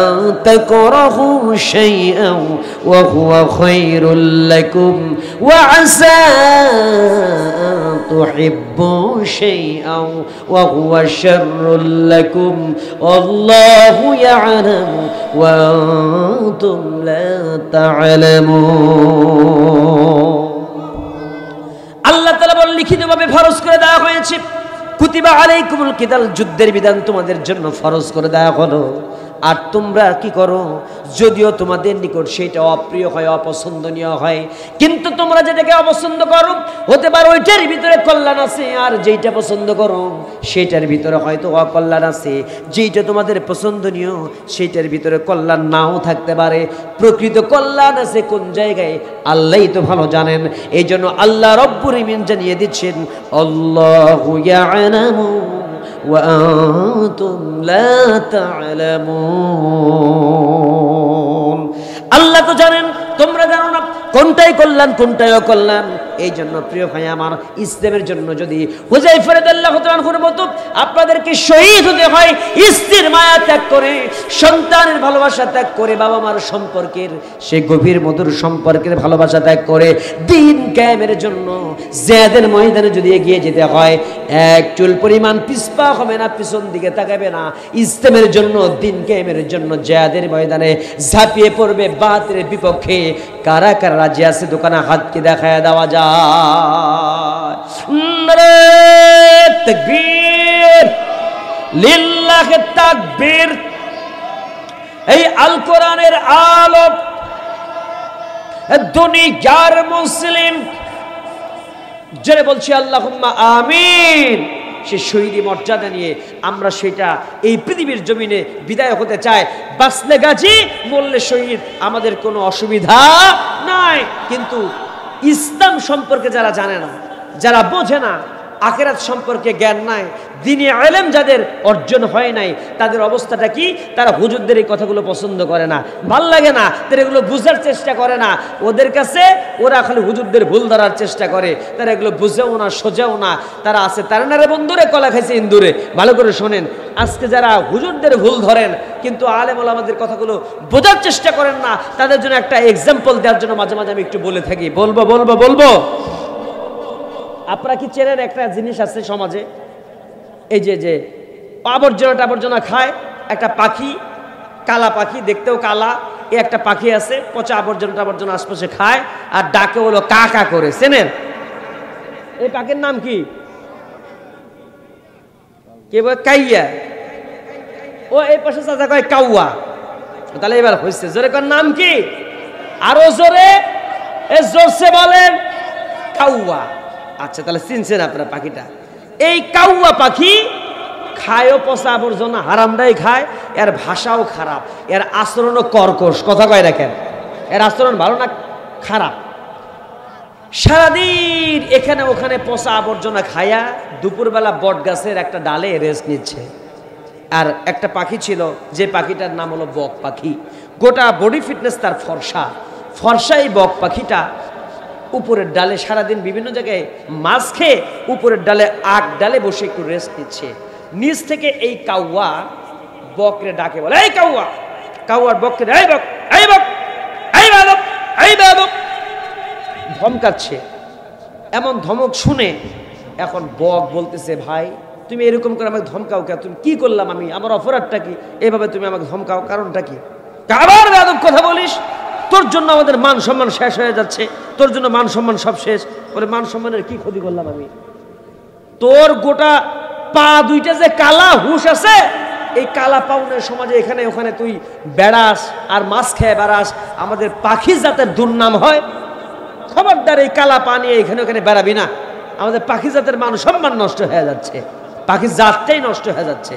আন তাকরাহু শাইআন ওয়া হুয়া খায়রুল লাকুম ওয়া আসা আন তুহিব্বু শাইআন ওয়া হুয়া শাররুল লাকুম আল্লাহু ইয়ালামু ওয়া আনতুম লা তা'লামুন। আল্লাহ তাআলা বলেন, লিখিতভাবে ফরজ করে দেওয়া হয়েছে। কুতিবা আলাইকুমুল কিতাল, যুদ্ধের বিধান তোমাদের জন্য ফরজ করে দেওয়া হলো। আর তোমরা কি করো, যদিও তোমাদের নিকট সেটা অপ্রিয় হয়, অপছন্দনীয় হয়, কিন্তু তোমরা যেটাকে অপছন্দ করো, হতে পারে ওইটার ভিতরে কল্যাণ আছে, আর যেইটা পছন্দ করো সেটার ভিতরে হয়তো অকল্যাণ আছে। যেইটা তোমাদের পছন্দনীয় সেটার ভিতরে কল্যাণ নাও থাকতে পারে। প্রকৃত কল্যাণ আছে কোন জায়গায় আল্লাহই তো ভালো জানেন। এই জন্য আল্লাহ রব্বুল আমিন জানিয়ে দিচ্ছেন, আল্লাহু ইয়ালামু ওয়া আনতুম লা তা'লামুন। আল্লাহ তো জানেন, তোমরা জানো না কোনটাই কল্যাণ কোনটাই অকল্যাণ। এই জন্য প্রিয় ভাই আমার, ইসলামের জন্য যদি হুযায়ফা রাদিয়াল্লাহু আনহুর মতো আপনাদেরকে শহীদ হতে হয়, স্ত্রীর মায়া ত্যাগ করে, সন্তানের ভালোবাসা ত্যাগ করে, বাবা মার সম্পর্কের সেই গভীর মধুর সম্পর্কের ভালোবাসা ত্যাগ করে দ্বীন কায়েমের জন্য জিহাদের ময়দানে যদি এগিয়ে যেতে হয়, এক চুল পরিমাণ পিছপা হবে না, পিছন দিকে তাকাবে না। ইসলামের জন্য, দ্বীন কায়েমের জন্য জিহাদের ময়দানে ঝাঁপিয়ে পড়বে বাতিলের বিপক্ষে। কারা কারা রাজি আছে দোকানে হাতকে দেখায় দেওয়া যায়। নারে তাকবীর, লিল্লাহি তাকবীর। এই আল কোরআনের আলো দুনিয়ার মুসলিম যারা বলছি আল্লাহুম্মা আমিন, সে শহীদি মর্যাদা নিয়ে আমরা সেটা এই পৃথিবীর জমিনে বিদায় হতে চাই। বাঁচলে গাজী, মরলে শহীদ, আমাদের কোনো অসুবিধা নাই। কিন্তু ইসলাম সম্পর্কে যারা জানে না, যারা বোঝে না, আখিরাত সম্পর্কে জ্ঞান নাই, দ্বীনি ইলম যাদের অর্জন হয় নাই, তাদের অবস্থাটা কি? তারা হুজুরদের এই কথাগুলো পছন্দ করে না, ভাল লাগে না, তারা এগুলো বুঝার চেষ্টা করে না। ওদের কাছে ওরা খালি হুজুরদের ভুল ধরার চেষ্টা করে, তারা এগুলো বুঝেও না, সোজেও না। তারা আছে তারা না রে বন্ধুরে, কলা খাইছে ইন্দুরে। ভালো করে শোনেন, আজকে যারা হুজুরদের ভুল ধরেন কিন্তু আলেম ওলামাদের কথাগুলো বোঝার চেষ্টা করেন না, তাদের জন্য একটা এক্সাম্পল দেওয়ার জন্য মাঝে মাঝে আমি একটু বলে থাকি। বলবো আপনারা কি চেনেন একটা জিনিস আছে সমাজে, এই যে আবর্জনা খায় একটা পাখি, কালা পাখি, দেখতেও কালা, এই একটা পাখি আছে, পচা আবর্জনা আশপাশে খায় আর ডাকে হলো কা কা করে। চেনেন এই পাখির নাম কি? কে বলে? কাইয়া। ও এই পাশে চাচা কয় কাউয়া। তাহলে এবার হয়েছে, জোরে কর নাম কি? আরো জোরে। এ জোরসে বলেন কাউয়া। আচ্ছা তাহলে চিনছেন আপনারা পাখিটা। এই কাউয়া পাখি খায়ও পচা আবর্জনা, হারামটাই খায়, এর ভাষাও খারাপ, এর আচরণও কর্কশ। কথা কয় রাখেন, এর আচরণ ভালো না খারাপ। সারাদিন এখানে ওখানে পচা আবর্জনা খায়া দুপুরবেলা বট গাছের একটা ডালে রেস্ট নিচ্ছে। আর একটা পাখি ছিল, যে পাখিটার নাম হলো বক পাখি। গোটা বডি ফিটনেস তার ফর্সা ফর্সা। এই বক পাখিটা উপরের ডালে সারাদিন বিভিন্ন জায়গায় মাছ খেয়ে উপরের ডালে আগ ডালে বসে একটু রেস্ট নিচ্ছে। নিচ থেকে এই কাউয়া বকরে ডাকে, বলে এই কাউয়া। কাউয়ার বককে এই বক, এই বক, এই বাবক, এই বাবক, ধমকাচ্ছে। এমন ধমক শুনে এখন বক বলতেছে, ভাই তুমি এরকম করে আমাকে ধমকাও কে? তুমি কি করলাম আমি? আমার অপরাধটা কি? এভাবে তুমি আমাকে ধমকাও, কারণটা কি? আবার বেয়াদব কথা বলিস, তোর জন্য আমাদের মান সম্মান শেষ হয়ে যাচ্ছে, তোর জন্য মান সম্মান সব শেষ। বলে মান সম্মানের কি ক্ষতি করলাম আমি? তোর গোটা পা দুইটা যে কালা হুশ আছে, এই কালা পাউনের সমাজে এখানে ওখানে তুই বেড়াস আর মাছ খেয়ে বেড়াস, আমাদের পাখি জাতের দুর্নাম হয়। খবরদার এই কালা পা নিয়ে এখানে ওখানে বেড়াবি না, আমাদের পাখি জাতের মান সম্মান নষ্ট হয়ে যাচ্ছে, পাখি জাতটাই নষ্ট হয়ে যাচ্ছে।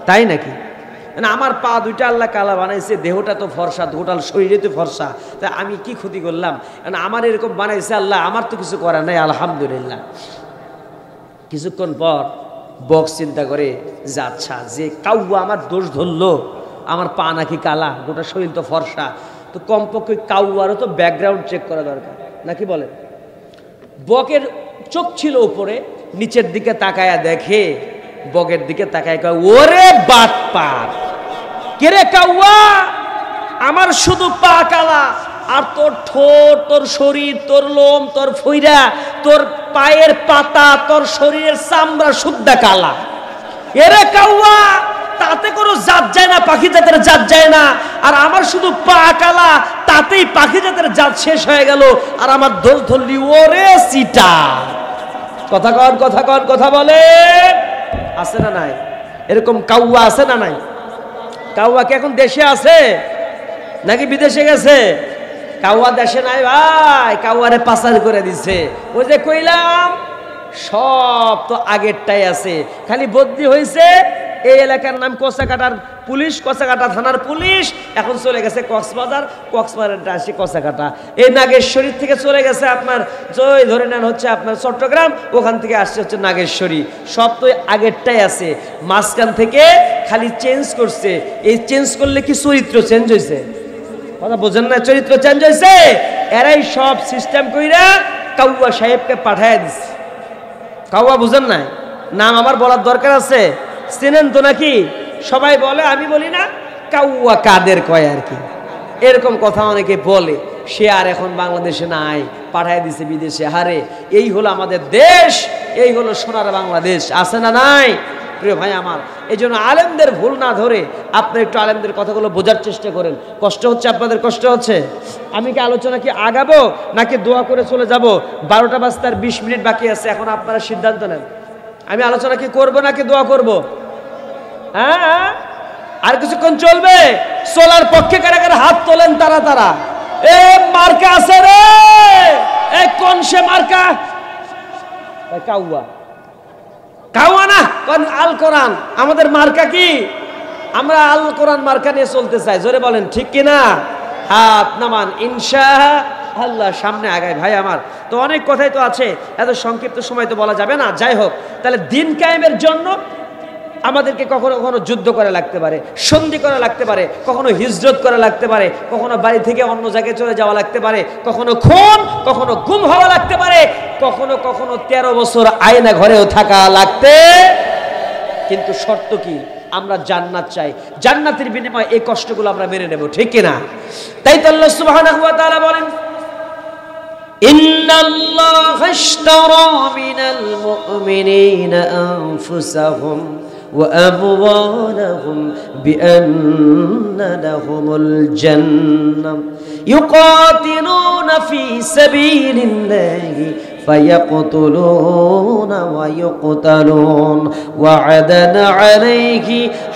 তাই নাকি? মানে আমার পা দুইটা আল্লাহ কালা বানাইছে, দেহটা তো ফর্সা, টোটাল শরীরে তো ফর্সা, তাই আমি কি ক্ষতি করলাম? আমার এরকম বানাইছে আল্লাহ, আমার তো কিছু করার নাই, আলহামদুলিল্লাহ। কিছুক্ষণ পর বক চিন্তা করে যে আচ্ছা, যে কাউয়া আমার দোষ ধরলো, আমার পা নাকি কালা, গোটা শরীর তো ফর্সা, তো কমপক্ষে কাউয়ারও তো ব্যাকগ্রাউন্ড চেক করা দরকার, নাকি বলে? বকের চোখ ছিল উপরে, নিচের দিকে তাকায়া দেখে, বকের দিকে তাকায় কয়, ওরে বাটপার, কে রে কাউয়া, আমার শুধু পা কালা, আর তোর ঠোঁট, তোর শরীর, তোর লোম, তোর ফইরা, তোর পায়ের পাতা, তোর শরীরের চামড়া শুদ্ধা কালা। এরে কাউয়া, তাতে কোনো জাত যায় না, পাখি জাতের জাত যায় না, আর আমার শুধু পা কালা, তাতেই পাখি জাতের জাত শেষ হয়ে গেল, আর আমার দোষ ধরলি, ওরে সিটা। কথা কন, কথা কন, কথা বলে। আছে না নাই এরকম কাউয়া? আছে না নাই? কাউয়া কি এখন দেশে আছে নাকি বিদেশে গেছে? কাউয়া দেশে নাই ভাই, কাউয়ারে পাচার করে দিছে। ওই যে কইলাম, সব তো আগেরটাই আছে, খালি বদলি হয়েছে। এই এলাকার নাম কচাকাটার পুলিশ, কচাকাটা থানার পুলিশ, এখন চলে গেছে কক্সবাজার, কক্সবাজারটা আসে কচাকাটা। এই নাগেশ্বরী থেকে চলে গেছে আপনার জয়, ধরে নেন হচ্ছে আপনার চট্টগ্রাম, ওখান থেকে আসছে হচ্ছে নাগেশ্বরী। সব তো আগেরটাই আছে, মাঝখান থেকে খালি চেঞ্জ করছে। এই চেঞ্জ করলে কি চরিত্র চেঞ্জ হয়েছে? কথা বোঝেন না? চরিত্র চেঞ্জ হয়েছে। এরাই সব সিস্টেম কইরা কাউয়া সাহেবকে পাঠায় দিচ্ছে। কাউয়া বুঝেন নাই? নাম আমার বলার দরকার আছে? চেনেন তো নাকি? সবাই বলে, আমি বলি না। কাউয়া কাদের কয় আর কি, এরকম কথা অনেকে বলে। সে আর এখন বাংলাদেশে নাই, পাঠায় দিছে বিদেশে। হারে, এই হলো আমাদের দেশ, এই হলো সোনার বাংলাদেশ। আছে না নাই? প্রিয় ভাই আমার, এই জন্য আলেমদের ভুল না ধরে আপনি একটু আলেমদের কথাগুলো বোঝার চেষ্টা করেন। কষ্ট হচ্ছে আপনাদের? কষ্ট হচ্ছে? আমি কি আলোচনা কি আগাবো নাকি দোয়া করে চলে যাব? 12টা বাজতে আর 20 মিনিট বাকি আছে, এখন আপনারা সিদ্ধান্ত নেন। আমি আলোচনা কি করব নাকি দোয়া করব? হ্যাঁ, আর কিছুক্ষণ চলবে? চলার পক্ষে কারা কারা হাত তোলেন? তারা তারা। এ মার্কা আছে রে, এ কোন সে মার্কা? কাউয়া। কাউয়া না, কোন আল কোরআন। আমাদের মার্কা কি? আমরা আল কোরআন মার্কা নিয়ে চলতে চাই। জোরে বলেন ঠিক কিনা? হাত নামান, ইনশাআল্লাহ সামনে আগায়। ভাই আমার, তো অনেক কথাই তো আছে, এত সংক্ষিপ্ত সময় তো বলা যাবে না। যাই হোক, তাহলে দিন কায়েমের জন্য আমাদেরকে কখনো কখনো যুদ্ধ করা লাগতে পারে, সন্ধি করা লাগতে পারে, কখনো হিজরত করা লাগতে পারে, কখনো বাড়ি থেকে অন্য জায়গায় চলে যাওয়া লাগতে পারে, কখনো খুন, কখনো গুম হওয়া লাগতে পারে, কখনো কখনো 13 বছর আয়না ঘরেও থাকা লাগতে। কিন্তু শর্ত কি? আমরা জান্নাত চাই, জান্নাতের বিনিময়ে এই কষ্টগুলো আমরা মেনে নেব, ঠিক কিনা? তাই তো আল্লাহ সুবহানাহু ওয়া তাআলা বলেন, ইন্নাল্লাহা ইশতারা মিনাল মুমিনিনা আনফুসাহুম وأموالهم بأن لهم الجنة يقاتلون في سبيل الله فيقتلون ويقتلون وعدا عليه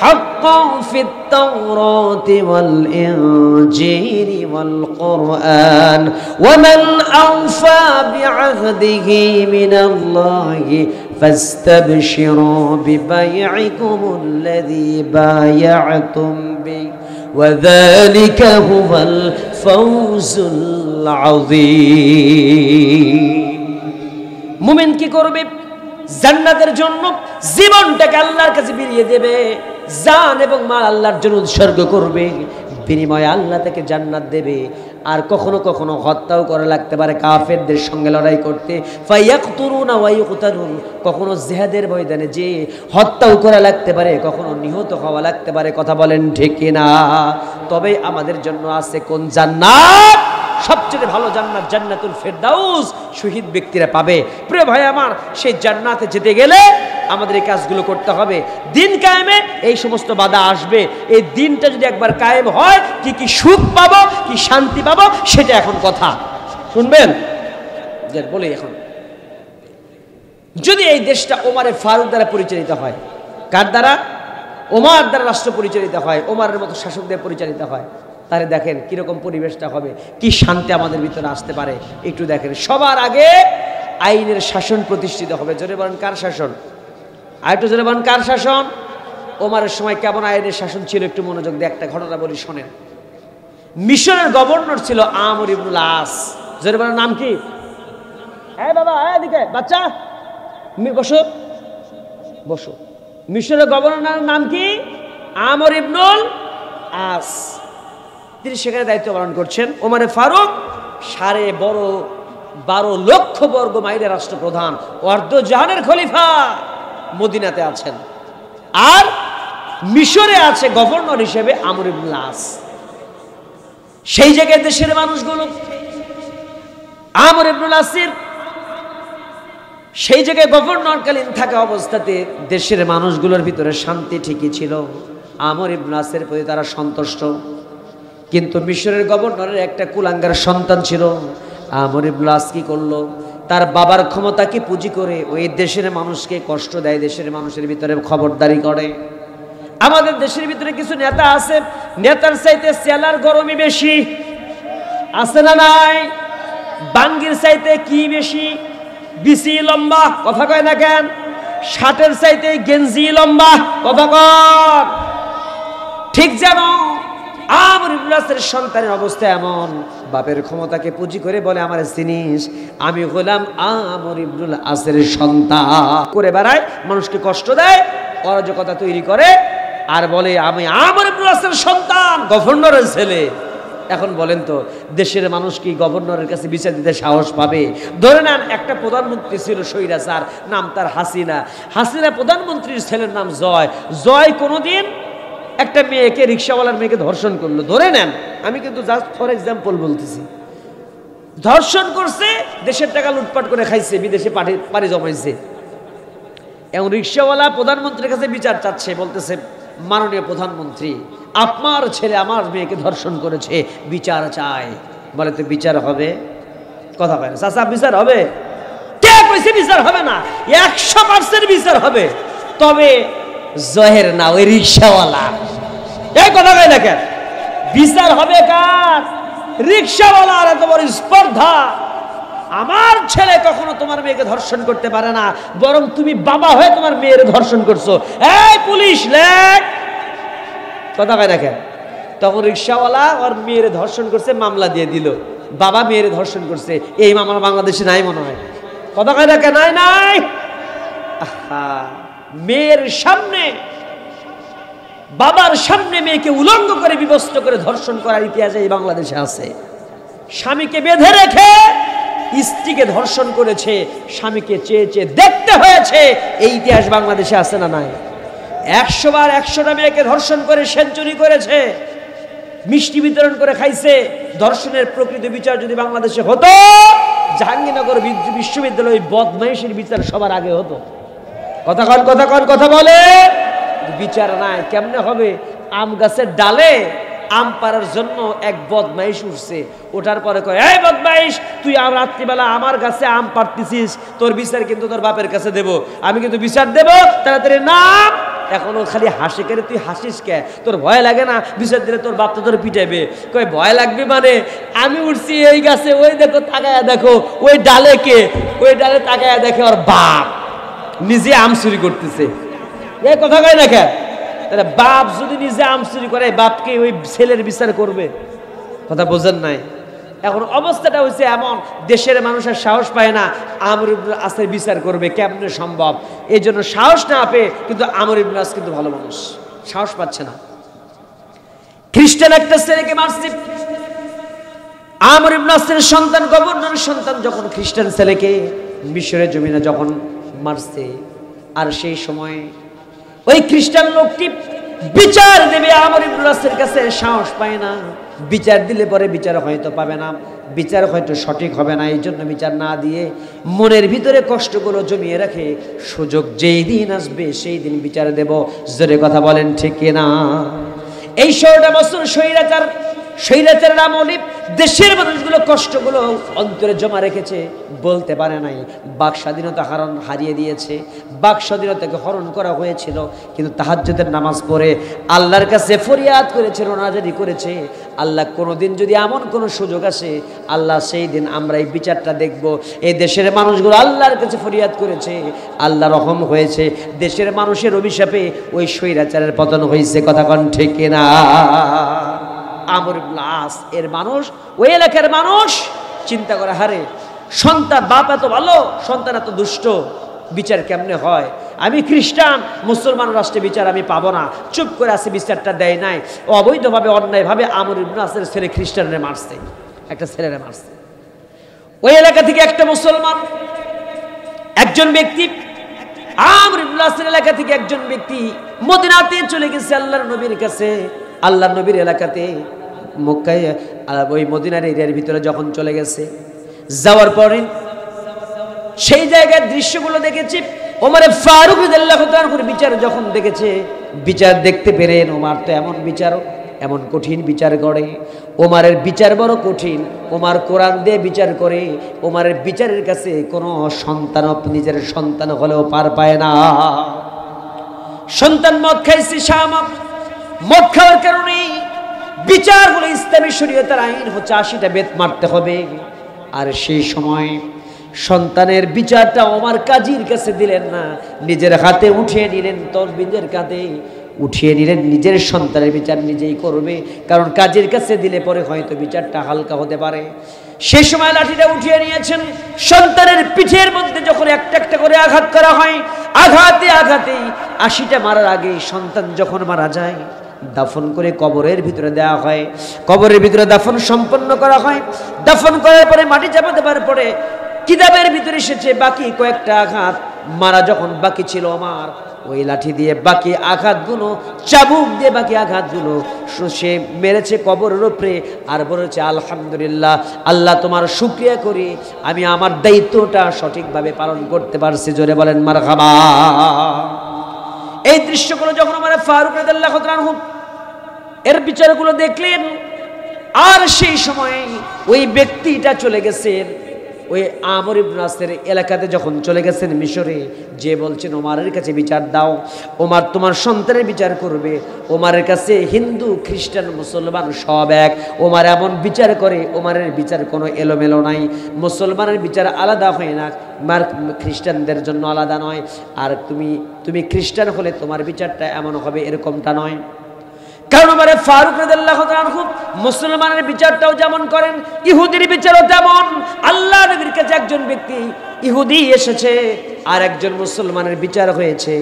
حقا في التوراة والإنجيل والقرآن ومن أوفى بعهده من الله فاستبشروا ببيعكم الذي بايعتم به وذلك هو الفوز العظيم মুমিন কি করবে জান্নাতের জন্য জীবনটাকে আল্লাহর কাছে বিলিয়ে দেবে জান এবং মাল আল্লাহর জন্য উৎসর্গ করবে বিনিময়ে আল্লাহ তাকে জান্নাত দেবে আর কখনো কখনো হত্যাও করা লাগতে পারে কাফেরদের সঙ্গে লড়াই করতে ফায়াকতুলুনা ওয়া ইকতালুন কখনো জিহাদের ময়দানে যে হত্যাও করা লাগতে পারে কখনো নিহত হওয়া লাগতে পারে কথা বলেন ঠিক কিনা তবে আমাদের জন্য আছে কোন জান্নাত সবচেয়ে ভালো জান্নাত জান্নাতুল ফেরদাউস শহীদ ব্যক্তিরা পাবে প্রিয় ভাই আমার সেই জান্নাতে যেতে গেলে আমাদের এই কাজগুলো করতে হবে দিন কায়েমে এই সমস্ত বাধা আসবে এই দিনটা যদি একবার কায়েম হয় কি কি সুখ পাবো কি শান্তি পাবো সেটা এখন কথা শুনবেন যে বলি এখন যদি এই দেশটা ওমরে ফারুক দ্বারা পরিচালিত হয় কার দ্বারা ওমর দ্বারা রাষ্ট্র পরিচালিত হয় ওমরের মতো শাসকদের পরিচালিত হয় তাহলে দেখেন কিরকম পরিবেশটা হবে কি শান্তি আমাদের ভিতরে আসতে পারে একটু দেখেন সবার আগে আইনের শাসন প্রতিষ্ঠিত হবে জোরে বলেন কার শাসন আরেকটু জোরে বলেন কার শাসন ওমরের সময় কেমন আইনের শাসন ছিল একটু মনোযোগ দিয়ে একটা ঘটনা বলি শোনেন মিশরের গভর্নর ছিল আমর ইবনুল আস জোরে বলেন নাম কি হ্যাঁ বাবা এদিকে বাচ্চা বসো বসো মিশরের গভর্নরের নাম কি আমর ইবনুল আস তিনি সেখানে দায়িত্ব পালন করছেন ওমরে ফারুক 12.5 লক্ষ বর্গ মাইলের রাষ্ট্রপ্রধান অর্ধ জাহানের খলিফা মদিনাতে আছেন আর মিশরে আছে গভর্নর হিসেবে আমর ইবনুল আস সেই জায়গায় দেশের মানুষগুলো আমর ইবনুল আসির সেই জায়গায় গভর্নরকালীন থাকা অবস্থাতে দেশের মানুষগুলোর ভিতরে শান্তি ঠিকই ছিল আমর ইবনুল আসের প্রতি তারা সন্তুষ্ট কিন্তু মিশরের গভর্নরের একটা কুলাঙ্গার সন্তান ছিল আমর ইবনুল আস কি করলো তার বাবার ক্ষমতাকে পুঁজি করে ওই দেশের মানুষকে কষ্ট দেয় দেশের মানুষের ভিতরে খবরদারি করে আমাদের দেশের ভিতরে কিছু নেতা আছে নেতার চাইতে চেলার গরমই বেশি আছে না নাই বাঙ্গির চাইতে কি বেশি বিসি লম্বা কথা কয় না কেন শার্টের চাইতে গেঞ্জি লম্বা কথা কর ঠিক যেন আমর ইবনুল আসের সন্তানের অবস্থা এমন বাপের ক্ষমতাকে পুঁজি করে বলে আমার জিনিস আমি হলাম আমর ইবনুল আসের সন্তান করে বেড়ায় মানুষকে কষ্ট দেয় অরাজকতা তৈরি করে আর বলে আমি আমর ইবনুল আসের সন্তান গভর্নরের ছেলে এখন বলেন তো দেশের মানুষ কি গভর্নরের কাছে বিচার দিতে সাহস পাবে ধরে নেন একটা প্রধানমন্ত্রী ছিল স্বৈরাচার নাম তার হাসিনা হাসিনা প্রধানমন্ত্রীর ছেলের নাম জয় জয় কোনোদিন একটা মেয়েকে রিক্সাওয়ালার মেয়েকে ধর্ষণ করলো ধরে নেন আমি কিন্তু জাস্ট ফর এক্সাম্পল বলতেছি ধর্ষণ করছে দেশের টাকা লুটপাট করে খাইছে বিদেশে পাড়ি জমাইছে এবং রিক্সাওয়ালা প্রধানমন্ত্রীর কাছে বিচার চাচ্ছে বলতেছে মাননীয় প্রধানমন্ত্রী আপনার ছেলে আমার মেয়েকে ধর্ষণ করেছে বিচার চাই বলে তো বিচার হবে কথা বলে চাচা বিচার হবে কে কইছে বিচার হবে না 100% বিচার হবে তবে জহের না ওই রিক্সাওয়ালা এই কথা কই না কেন বিচার হবে কার রিক্সাওয়ালার এত বড় স্পর্ধা আমার ছেলে কখনো তোমার মেয়েকে ধর্ষণ করতে পারে না বরং তুমি বাবা হয়ে তোমার মেয়ের ধর্ষণ করছো এই পুলিশ লেখ কথা কয় না কেন তখন রিক্সাওয়ালা ওর মেয়ের ধর্ষণ করছে মামলা দিয়ে দিল বাবা মেয়ের ধর্ষণ করছে এই মামলা বাংলাদেশে নাই মনে হয় কথা কয় না কেন নাই মেয়ের সামনে বাবার সামনে মেয়েকে উলঙ্গ করে বিবস্ত্র করে ধর্ষণ করার ইতিহাস এই বাংলাদেশে আছে স্বামীকে বেঁধে রেখে স্ত্রীকে ধর্ষণ করেছে স্বামীকে চেয়ে চেয়ে দেখতে হয়েছে এই ইতিহাস বাংলাদেশে আছে না নাই 100 বার 100টা মেয়েকে ধর্ষণ করে সেঞ্চুরি করেছে মিষ্টি বিতরণ করে খাইছে ধর্ষণের প্রকৃত বিচার যদি বাংলাদেশে হতো জাহাঙ্গীরনগর বিশ্ববিদ্যালয় বদমাইশের বিচার সবার আগে হতো কথা বলে বিচার নাই কেমনে হবে আম গাছের ডালে আম পাড়ার জন্য এক বদমাইশ উঠছে। ওঠার পরে কয়, এই বদমাইশ, তুই আর রাত্রিবেলা আমার কাছে আম পাড়তেছিস, তোর বিচার কিন্তু তোর বাপের কাছে দেব, আমি কিন্তু বিচার দেব, তাড়াতাড়ি নাম। এখনো খালি হাসি করে, তুই হাসিস কে? তোর ভয় লাগে না? বিচার দিলে তোর বাপ তো তোর পিটাইবে। কয় ভয় লাগবে মানে? আমি উঠছি এই গাছে, ওই দেখো তাকায়া দেখো ওই ডালে কে, ওই ডালে তাকায়া দেখে ওর বাপ নিজে আম চুরি করতেছে। এই কথা কয় না কে? তাহলে বাপ যদি নিজে আম চুরি করে, বাপকে ওই ছেলের বিচার করবে? কথা বোঝেন নাই? এখন অবস্থাটা হচ্ছে এমন, দেশের মানুষের সাহস পায় না আমর ইবনে আসের বিচার করবে, কেমনে সম্ভব? এই জন্য সাহস না পেয়ে কিন্তু আমর ইবনে আস কিন্তু ভালো মানুষ, সাহস পাচ্ছে না। খ্রিস্টান একটা ছেলেকে মারছে, আমর ইবনে আসের সন্তান, গভর্নরের সন্তান, যখন খ্রিস্টান ছেলেকে মিশরের জমিনে যখন মারছে, আর সেই সময় ওই খ্রিস্টান লোকটি বিচার দেবে আমর ইবনে আসের কাছে, সাহস পায় না। বিচার দিলে পরে বিচার হয়তো পাবে না, বিচার হয়তো সঠিক হবে না, এই জন্য বিচার না দিয়ে মনের ভিতরে কষ্টগুলো জমিয়ে রাখে, সুযোগ যেই দিন আসবে সেই দিন বিচার দেব। জোরে কথা বলেন ঠিক না? এই 16টা বছর স্বৈরাচারের আমলে দেশের মানুষগুলো কষ্টগুলো অন্তরে জমা রেখেছে, বলতে পারে নাই। বাক স্বাধীনতা হারিয়ে দিয়েছে, বাক স্বাধীনতাকে হরণ করা হয়েছিল। কিন্তু তাহাজ্জুদের নামাজ পড়ে আল্লাহর কাছে ফরিয়াদ করেছে, রোনাজারি করেছে, আল্লাহ কোনোদিন যদি এমন কোনো সুযোগ আসে, আল্লাহ সেই দিন আমরা এই বিচারটা দেখব। এই দেশের মানুষগুলো আল্লাহর কাছে ফরিয়াদ করেছে, আল্লাহ রহম হয়েছে, দেশের মানুষের অভিশাপে ওই স্বৈরাচারের পতন হয়েছে। কথা কন ঠিক না? আমর ইবনে আস এর মানুষ, ওই এলাকার মানুষ চিন্তা করে, হারে সন্তান, বাপ এত ভালো, সন্তান এত দুষ্ট, বিচার কেমনে হয়? আমি খ্রিস্টান, মুসলমান রাষ্ট্রে বিচার আমি পাবো না, চুপ করে আছে, বিচারটা দেয় নাই। অবৈধভাবে, অন্যায়ভাবে আমর ইবনে আসের ছেলে খ্রিস্টানরে মারছে, একটা ছেলেরে মারছে। ওই এলাকা থেকে একটা মুসলমান একজন ব্যক্তি, আমর ইবনে আসের এলাকা থেকে একজন ব্যক্তি মদিনাতে চলে গেছে আল্লাহর নবীর কাছে। আল্লাহ নবীর এলাকাতে, মক্কায়, ওই মদিনার এরিয়ার ভিতরে যখন চলে গেছে, যাওয়ার পরে সেই জায়গার দৃশ্যগুলো দেখেছি। ওমরে ফারুক রাদিয়াল্লাহু তাআলা বিচার যখন দেখেছে, বিচার দেখতে পেরেন, ওমর তো এমন বিচারক, এমন কঠিন বিচার করে। ওমরের বিচার বড় কঠিন, ওমর কোরআন দিয়ে বিচার করে। ওমরের বিচারের কাছে কোনো সন্তান, নিজের সন্তান হলেও পার পায় না। সন্তান মদ খাইছে, শামত মদ খাওয়ার কারণে বিচার হলো ইসলামী শরীয়তের আইন হচ্ছে 80টা বেত মারতে হবে। আর সেই সময় সন্তানের বিচারটা ওমর কাজীর কাছে দিলেন না, নিজের হাতে উঠিয়ে নিলেন, তরবিদের কাঁধে উঠিয়ে নিলেন, নিজের সন্তানের বিচার নিজেই করবে, কারণ কাজীর কাছে দিলে পরে হয়তো বিচারটা হালকা হতে পারে। সেই সময় লাঠিটা উঠিয়ে নিয়েছেন, সন্তানের পিঠের মধ্যে যখন একটা একটা করে আঘাত করা হয়, আঘাতে আঘাতে 80টা মারার আগে সন্তান যখন মারা যায়, দাফন করে কবরের ভিতরে দেওয়া হয়। কবরের ভিতরে দাফন সম্পন্ন করা হয়। দাফন করার পরে মাটি চাপা দেওয়ার পরে কিতাবের ভিতরে এসেছে বাকি কয়েকটা আঘাত মারা যখন বাকি ছিল আমার, ওই লাঠি দিয়ে বাকি আঘাতগুলো, চাবুক দিয়ে বাকি আঘাতগুলো সে মেরেছে কবরের উপরে, আর বলেছে আলহামদুলিল্লাহ, আল্লাহ তোমার শুকরিয়া করি, আমি আমার দায়িত্বটা সঠিকভাবে পালন করতে পারছি। জোরে বলেন মারহাবা। এই দৃশ্যগুলো যখন আমার ফারুক রাদিয়াল্লাহু তাআলা এর বিচারগুলো দেখলেন, আর সেই সময় ওই ব্যক্তিটা চলে গেছেন ওই আমর ইবনে আসের এলাকাতে, যখন চলে গেছেন মিশরে, যে বলছেন ওমরের কাছে বিচার দাও, ওমর তোমার সন্তানের বিচার করবে। ওমরের কাছে হিন্দু, খ্রিস্টান, মুসলমান সব এক। ওমর এমন বিচার করে, ওমরের বিচার কোনো এলোমেলো নাই। মুসলমানের বিচার আলাদা হয় না, খ্রিস্টানদের জন্য আলাদা নয়। আর তুমি খ্রিস্টান হলে তোমার বিচারটা এমন হবে, এরকমটা নয়। কারণ ওমরে ফারুক রাদিয়াল্লাহু তাআলা মুসলমানের বিচারটাও যেমন করেন, ইহুদির বিচারও তেমন। আল্লাহ নবীর কাছে একজন ব্যক্তি ইহুদি এসেছে, আর একজন মুসলমানের বিচার হয়েছে,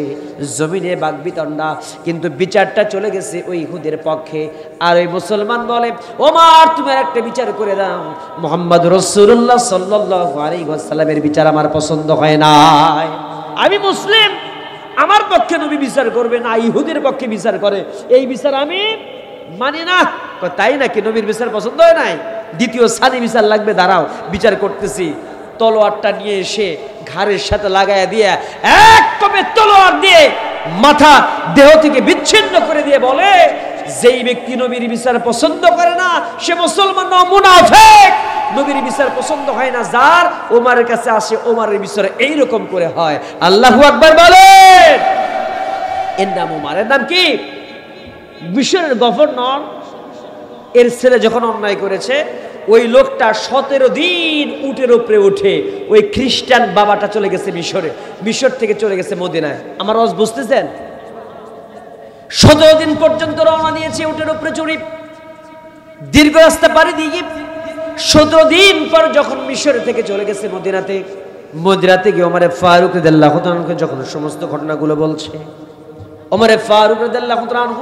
জমিনে বাকবিতণ্ডা, কিন্তু বিচারটা চলে গেছে ওই ইহুদের পক্ষে। আর ওই মুসলমান বলে, ওমর তুমি আর একটা বিচার করে দাও, মুহাম্মদ রাসূলুল্লাহ সাল্লাল্লাহু আলাইহি ওয়াসাল্লামের বিচার আমার পছন্দ হয় না, আমি মুসলিম, আমার পক্ষে নবী বিচার করবে না, ইহুদের পক্ষে বিচার করে, এই বিচার আমি মানি না। তাই নাকি? নবীর বিচার পছন্দ হয় নাই? দ্বিতীয় সানি বিচার লাগবে, দাঁড়াও বিচার করতেছি। তলোয়ারটা নিয়ে এসে ঘাড়ের সাথে লাগাইয়া দিয়ে এক কপে তলোয়ার দিয়ে মাথা দেহ থেকে বিচ্ছিন্ন করে দিয়ে বলে, যেই ব্যক্তি নবীর বিচার পছন্দ করে না সে মুসলমান না, মুনাফিক। নবীর বিচার পছন্দ হয় না যার, ওমরের কাছে আসে, ওমরের বিচার এইরকম করে হয়। আল্লাহু আকবার বলেন। এর নাম ওমর। এর নাম কি? মিশরের গভর্নর, এর ছেলে যখন অন্যায় করেছে, ওই লোকটা 17 দিন উটের উপরে উঠে ওই খ্রিস্টান বাবাটা চলে গেছে মিশরে, মিশর থেকে চলে গেছে মদিনায়। আমার রস বুঝতেছেন? 17 দিন পর্যন্ত রওনা দিয়েছে উটের উপরে চড়ি, দীর্ঘ রাস্তা পাড়ি দিয়ে 17 দিন পর যখন মিশর থেকে চলে গেছে মদিনাতে, মদিনাতে গিয়ে ওমরে ফারুক রাদিয়াল্লাহু তাআলাকে যখন সমস্ত ঘটনাগুলো বলছে, ওমরে ফারুক রাদিয়াল্লাহু তাআলা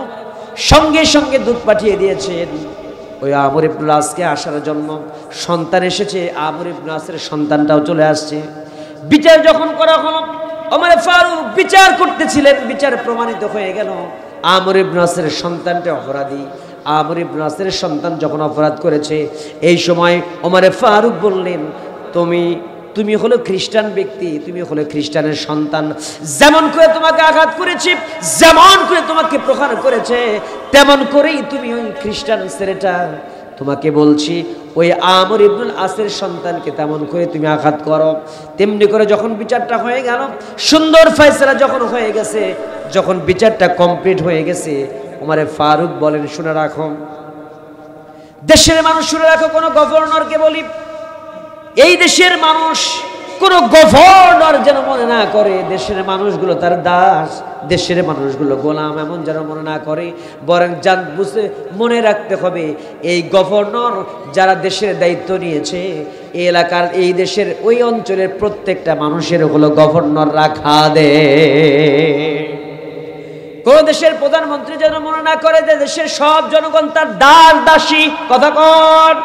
সঙ্গে সঙ্গে দূত পাঠিয়ে দিয়েছেন ওই আমর ইবনুল আসকে আসার জন্য। সন্তান এসেছে, আমর ইবনুল আসের সন্তানটাও চলে আসছে। বিচার যখন করা হলো, ওমরে ফারুক বিচার করতেছিলেন, বিচার প্রমাণিত হয়ে গেল আমর ইবনুল আসের সন্তানটা অপরাধী। আমর ইবনুল আসের সন্তান যখন অপরাধ করেছে, এই সময় ওমরে ফারুক বললেন, তুমি হলো খ্রিস্টান ব্যক্তি, তুমি হলো খ্রিস্টানের সন্তান, যেমন করে তোমাকে আঘাত করেছি, যেমন করে তোমাকে প্রহার করেছে, তেমন করেই তুমি ওই খ্রিস্টান ছেলেটা, তোমাকে বলছি ওই আমর ইবনুল আসের সন্তানকে তেমন করে তুমি আঘাত করো। তেমনি করে যখন বিচারটা হয়ে গেল, সুন্দর ফয়সালা যখন হয়ে গেছে, যখন বিচারটা কমপ্লিট হয়ে গেছে, ওমরে ফারুক বলেন, শুনে রাখো দেশের মানুষ, শুনে রাখো, কোন গভর্নরকে বলি, এই দেশের মানুষ কোন গভর্নর যেন মনে না করে দেশের মানুষগুলো তার দাস, দেশের মানুষগুলো গোলাম, এমন যেন মনে না করে, বরং জান বুঝে মনে রাখতে হবে এই গভর্নর যারা দেশের দায়িত্ব নিয়েছে, এই এলাকার, এই দেশের, ওই অঞ্চলের প্রত্যেকটা মানুষের হলো গভর্নর রাখা দে। কোন দেশের প্রধানমন্ত্রী যেন মনে না করে যে দেশের সব জনগণ তার দাস দাসী, কথা কন,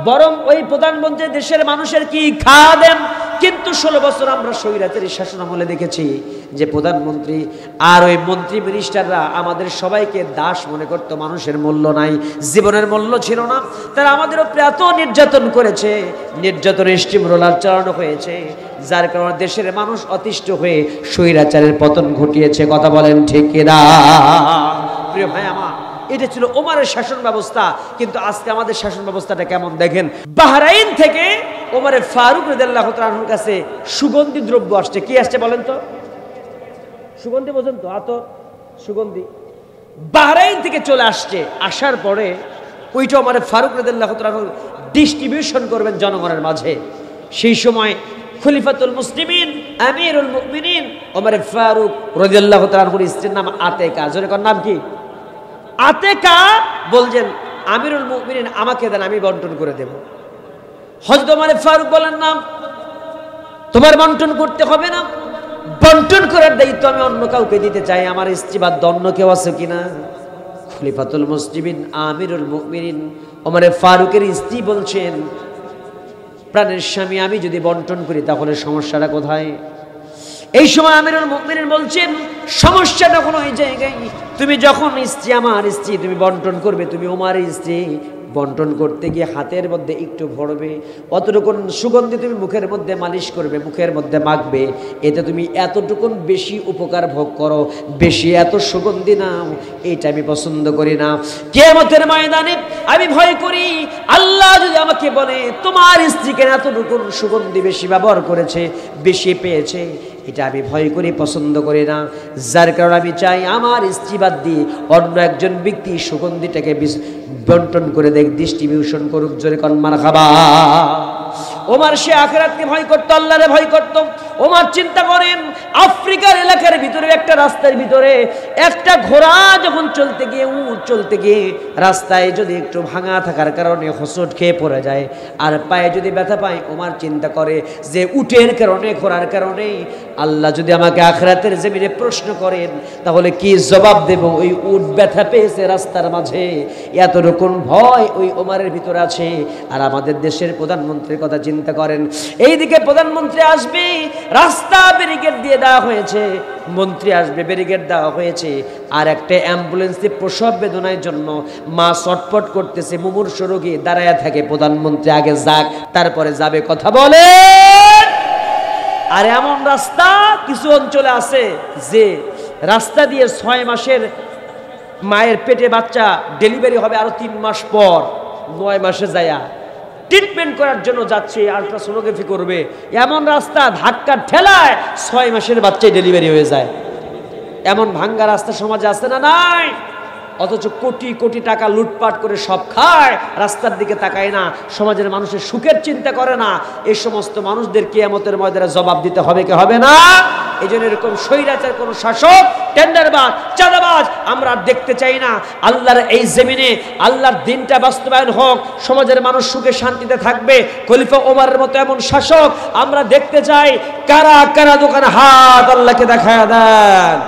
বরং ওই প্রধানমন্ত্রী দেশের মানুষের কি খাদেম। কিন্তু 16 বছর আমরা স্বৈরাচারী শাসন আমলে দেখেছি যে প্রধানমন্ত্রী আর ওই মন্ত্রী মিনিস্টাররা আমাদের সবাইকে দাস মনে করতো, মানুষের মূল্য নাই, জীবনের মূল্য ছিল না। তারা আমাদের উপরে এত নির্যাতন করেছে, নির্যাতনের স্টিম রোলার চালানো হয়েছে, যার কারণে দেশের মানুষ অতিষ্ঠ হয়ে স্বৈরাচারের পতন ঘটিয়েছে। কথা বলেন ঠিক কিনা? প্রিয় ভাই আমার, এটা ছিল ওমরের শাসন ব্যবস্থা। কিন্তু আজকে আমাদের শাসন ব্যবস্থাটা কেমন দেখেন। বাহরাইন থেকে ওমরে ফারুক রাদিয়াল্লাহু তাআলার কাছে সুগন্ধি দ্রব্য আসছে। কি আসছে বলেন তো? সুগন্ধি বোঝেন তো? আতর, সুগন্ধি বাহরাইন থেকে চলে আসছে। আসার পরে ওইটা ওমরে ফারুক রাদিয়াল্লাহু তাআলা ডিস্ট্রিবিউশন করবেন জনগণের মাঝে। সেই সময় খলিফাতুল মুসলিমিন, আমিরুল মুমিনিন ওমরে ফারুক রাদিয়াল্লাহু তাআলার স্ত্রীর নাম আতেকা। জোরে কোন নাম কি? আতেকা বলছেন, আমিরুল মুমিনিন আমাকে দেন, আমি বন্টন করে দেব। হযরত ওমর ফারুক বলেন, না, তোমার বন্টন করতে হবে না, বন্টন করার দায়িত্ব আমি অন্য কাউকে দিতে চাই, আমার স্ত্রী বাদ অন্য কেউ আছে কিনা। খলিফাতুল মুসলিমিন আমিরুল মুমিনিন ওমর ফারুকের স্ত্রী বলছেন, প্রাণের স্বামী, আমি যদি বন্টন করি তাহলে সমস্যাটা কোথায়? এই সময় আমিরুল মুমিনিন বলছেন, সমস্যাটা কোনো এই জায়গায়, তুমি যখন স্ত্রী, আমার স্ত্রী, তুমি বন্টন করবে, তুমি ওমরের স্ত্রী, বন্টন করতে গিয়ে হাতের মধ্যে একটু ভরবে, অতটুকুন সুগন্ধি তুমি মুখের মধ্যে মালিশ করবে, মুখের মধ্যে মাখবে, এতে তুমি এতটুকুন বেশি উপকার ভোগ করো, বেশি এত সুগন্ধি নাও, এইটা আমি পছন্দ করি না। কিয়ামতের ময়দানে আমি ভয় করি আল্লাহ যদি আমাকে বলে তোমার স্ত্রীকে এতটুকুন সুগন্ধি বেশি ব্যবহার করেছে, বেশি পেয়েছে, এটা আমি ভয় করি, পছন্দ করি না। যার কারণে আমি চাই আমার স্ত্রী বাদ দিয়ে অন্য একজন ব্যক্তি সুগন্ধিটাকে বন্টন করে দেখ, ডিস্ট্রিবিউশন করুক। জোরে কোন মারহাবা। ওমর সে আখিরাতকে ভয় করতো, আল্লাহরে ভয় করতো। ওমর চিন্তা করেন, আফ্রিকার এলাকার ভিতরে একটা রাস্তার ভিতরে একটা ঘোড়া যখন চলতে গিয়ে, উট চলতে গিয়ে রাস্তায় যদি একটু ভাঙা থাকার কারণে হোঁচট খেয়ে পড়ে যায় আর পায়ে যদি ব্যথা পায়, ওমর চিন্তা করে যে উটের কারণে, ঘোড়ার কারণে আল্লাহ যদি আমাকে আখিরাতের জমিনে প্রশ্ন করেন তাহলে কি জবাব দেব? ওই উট ব্যথা পেয়েছে রাস্তার মাঝে, এতটুকুন ভয় ওই ওমরের ভিতরে আছে। আর আমাদের দেশের প্রধানমন্ত্রীর কথা চিন্তা করেন, এইদিকে প্রধানমন্ত্রী আসবে, রাস্তা ব্যারিকেড দিয়ে দেওয়া হয়েছে, মন্ত্রী আসবে, ব্যারিকেড দেওয়া হয়েছে, আর একটা অ্যাম্বুলেন্সে প্রসব বেদনার জন্য মা ছটফট করতেছে, মুমূর্ষু রোগী দাঁড়ায় থাকে, প্রধানমন্ত্রী আগে যাক, তারপরে যাবে। কথা বলে। আর এমন রাস্তা কিছু অঞ্চলে আছে যে রাস্তা দিয়ে 6 মাসের মায়ের পেটে বাচ্চা ডেলিভারি হবে আরো 3 মাস পর, 9 মাসে যায়া ট্রিটমেন্ট করার জন্য যাচ্ছে, আল্ট্রাসোনোগ্রাফি করবে, এমন রাস্তা ধাক্কা ঠেলায় 6 মাসের বাচ্চাই ডেলিভারি হয়ে যায়। এমন ভাঙ্গা রাস্তা সমাজে আছে না নাই? অথচ কোটি কোটি টাকা লুটপাট করে সব খায়, রাস্তার দিকে তাকায় না, সমাজের মানুষের সুখের চিন্তা করে না। এই সমস্ত মানুষদের কিয়ামতের ময়দানে জবাব দিতে হবে কি হবে না? এই জন্য এরকম স্বৈরাচার কোন শাসক, টেন্ডারবাজ, চাঁদাবাজ আমরা দেখতে চাই না। আল্লাহর এই জমিনে আল্লাহর দিনটা বাস্তবায়ন হোক, সমাজের মানুষ সুখে শান্তিতে থাকবে। খলিফা ওমরের মতো এমন শাসক আমরা দেখতে চাই। কারা কারা দোকানে হাত আল্লাহকে দেখায় দেন।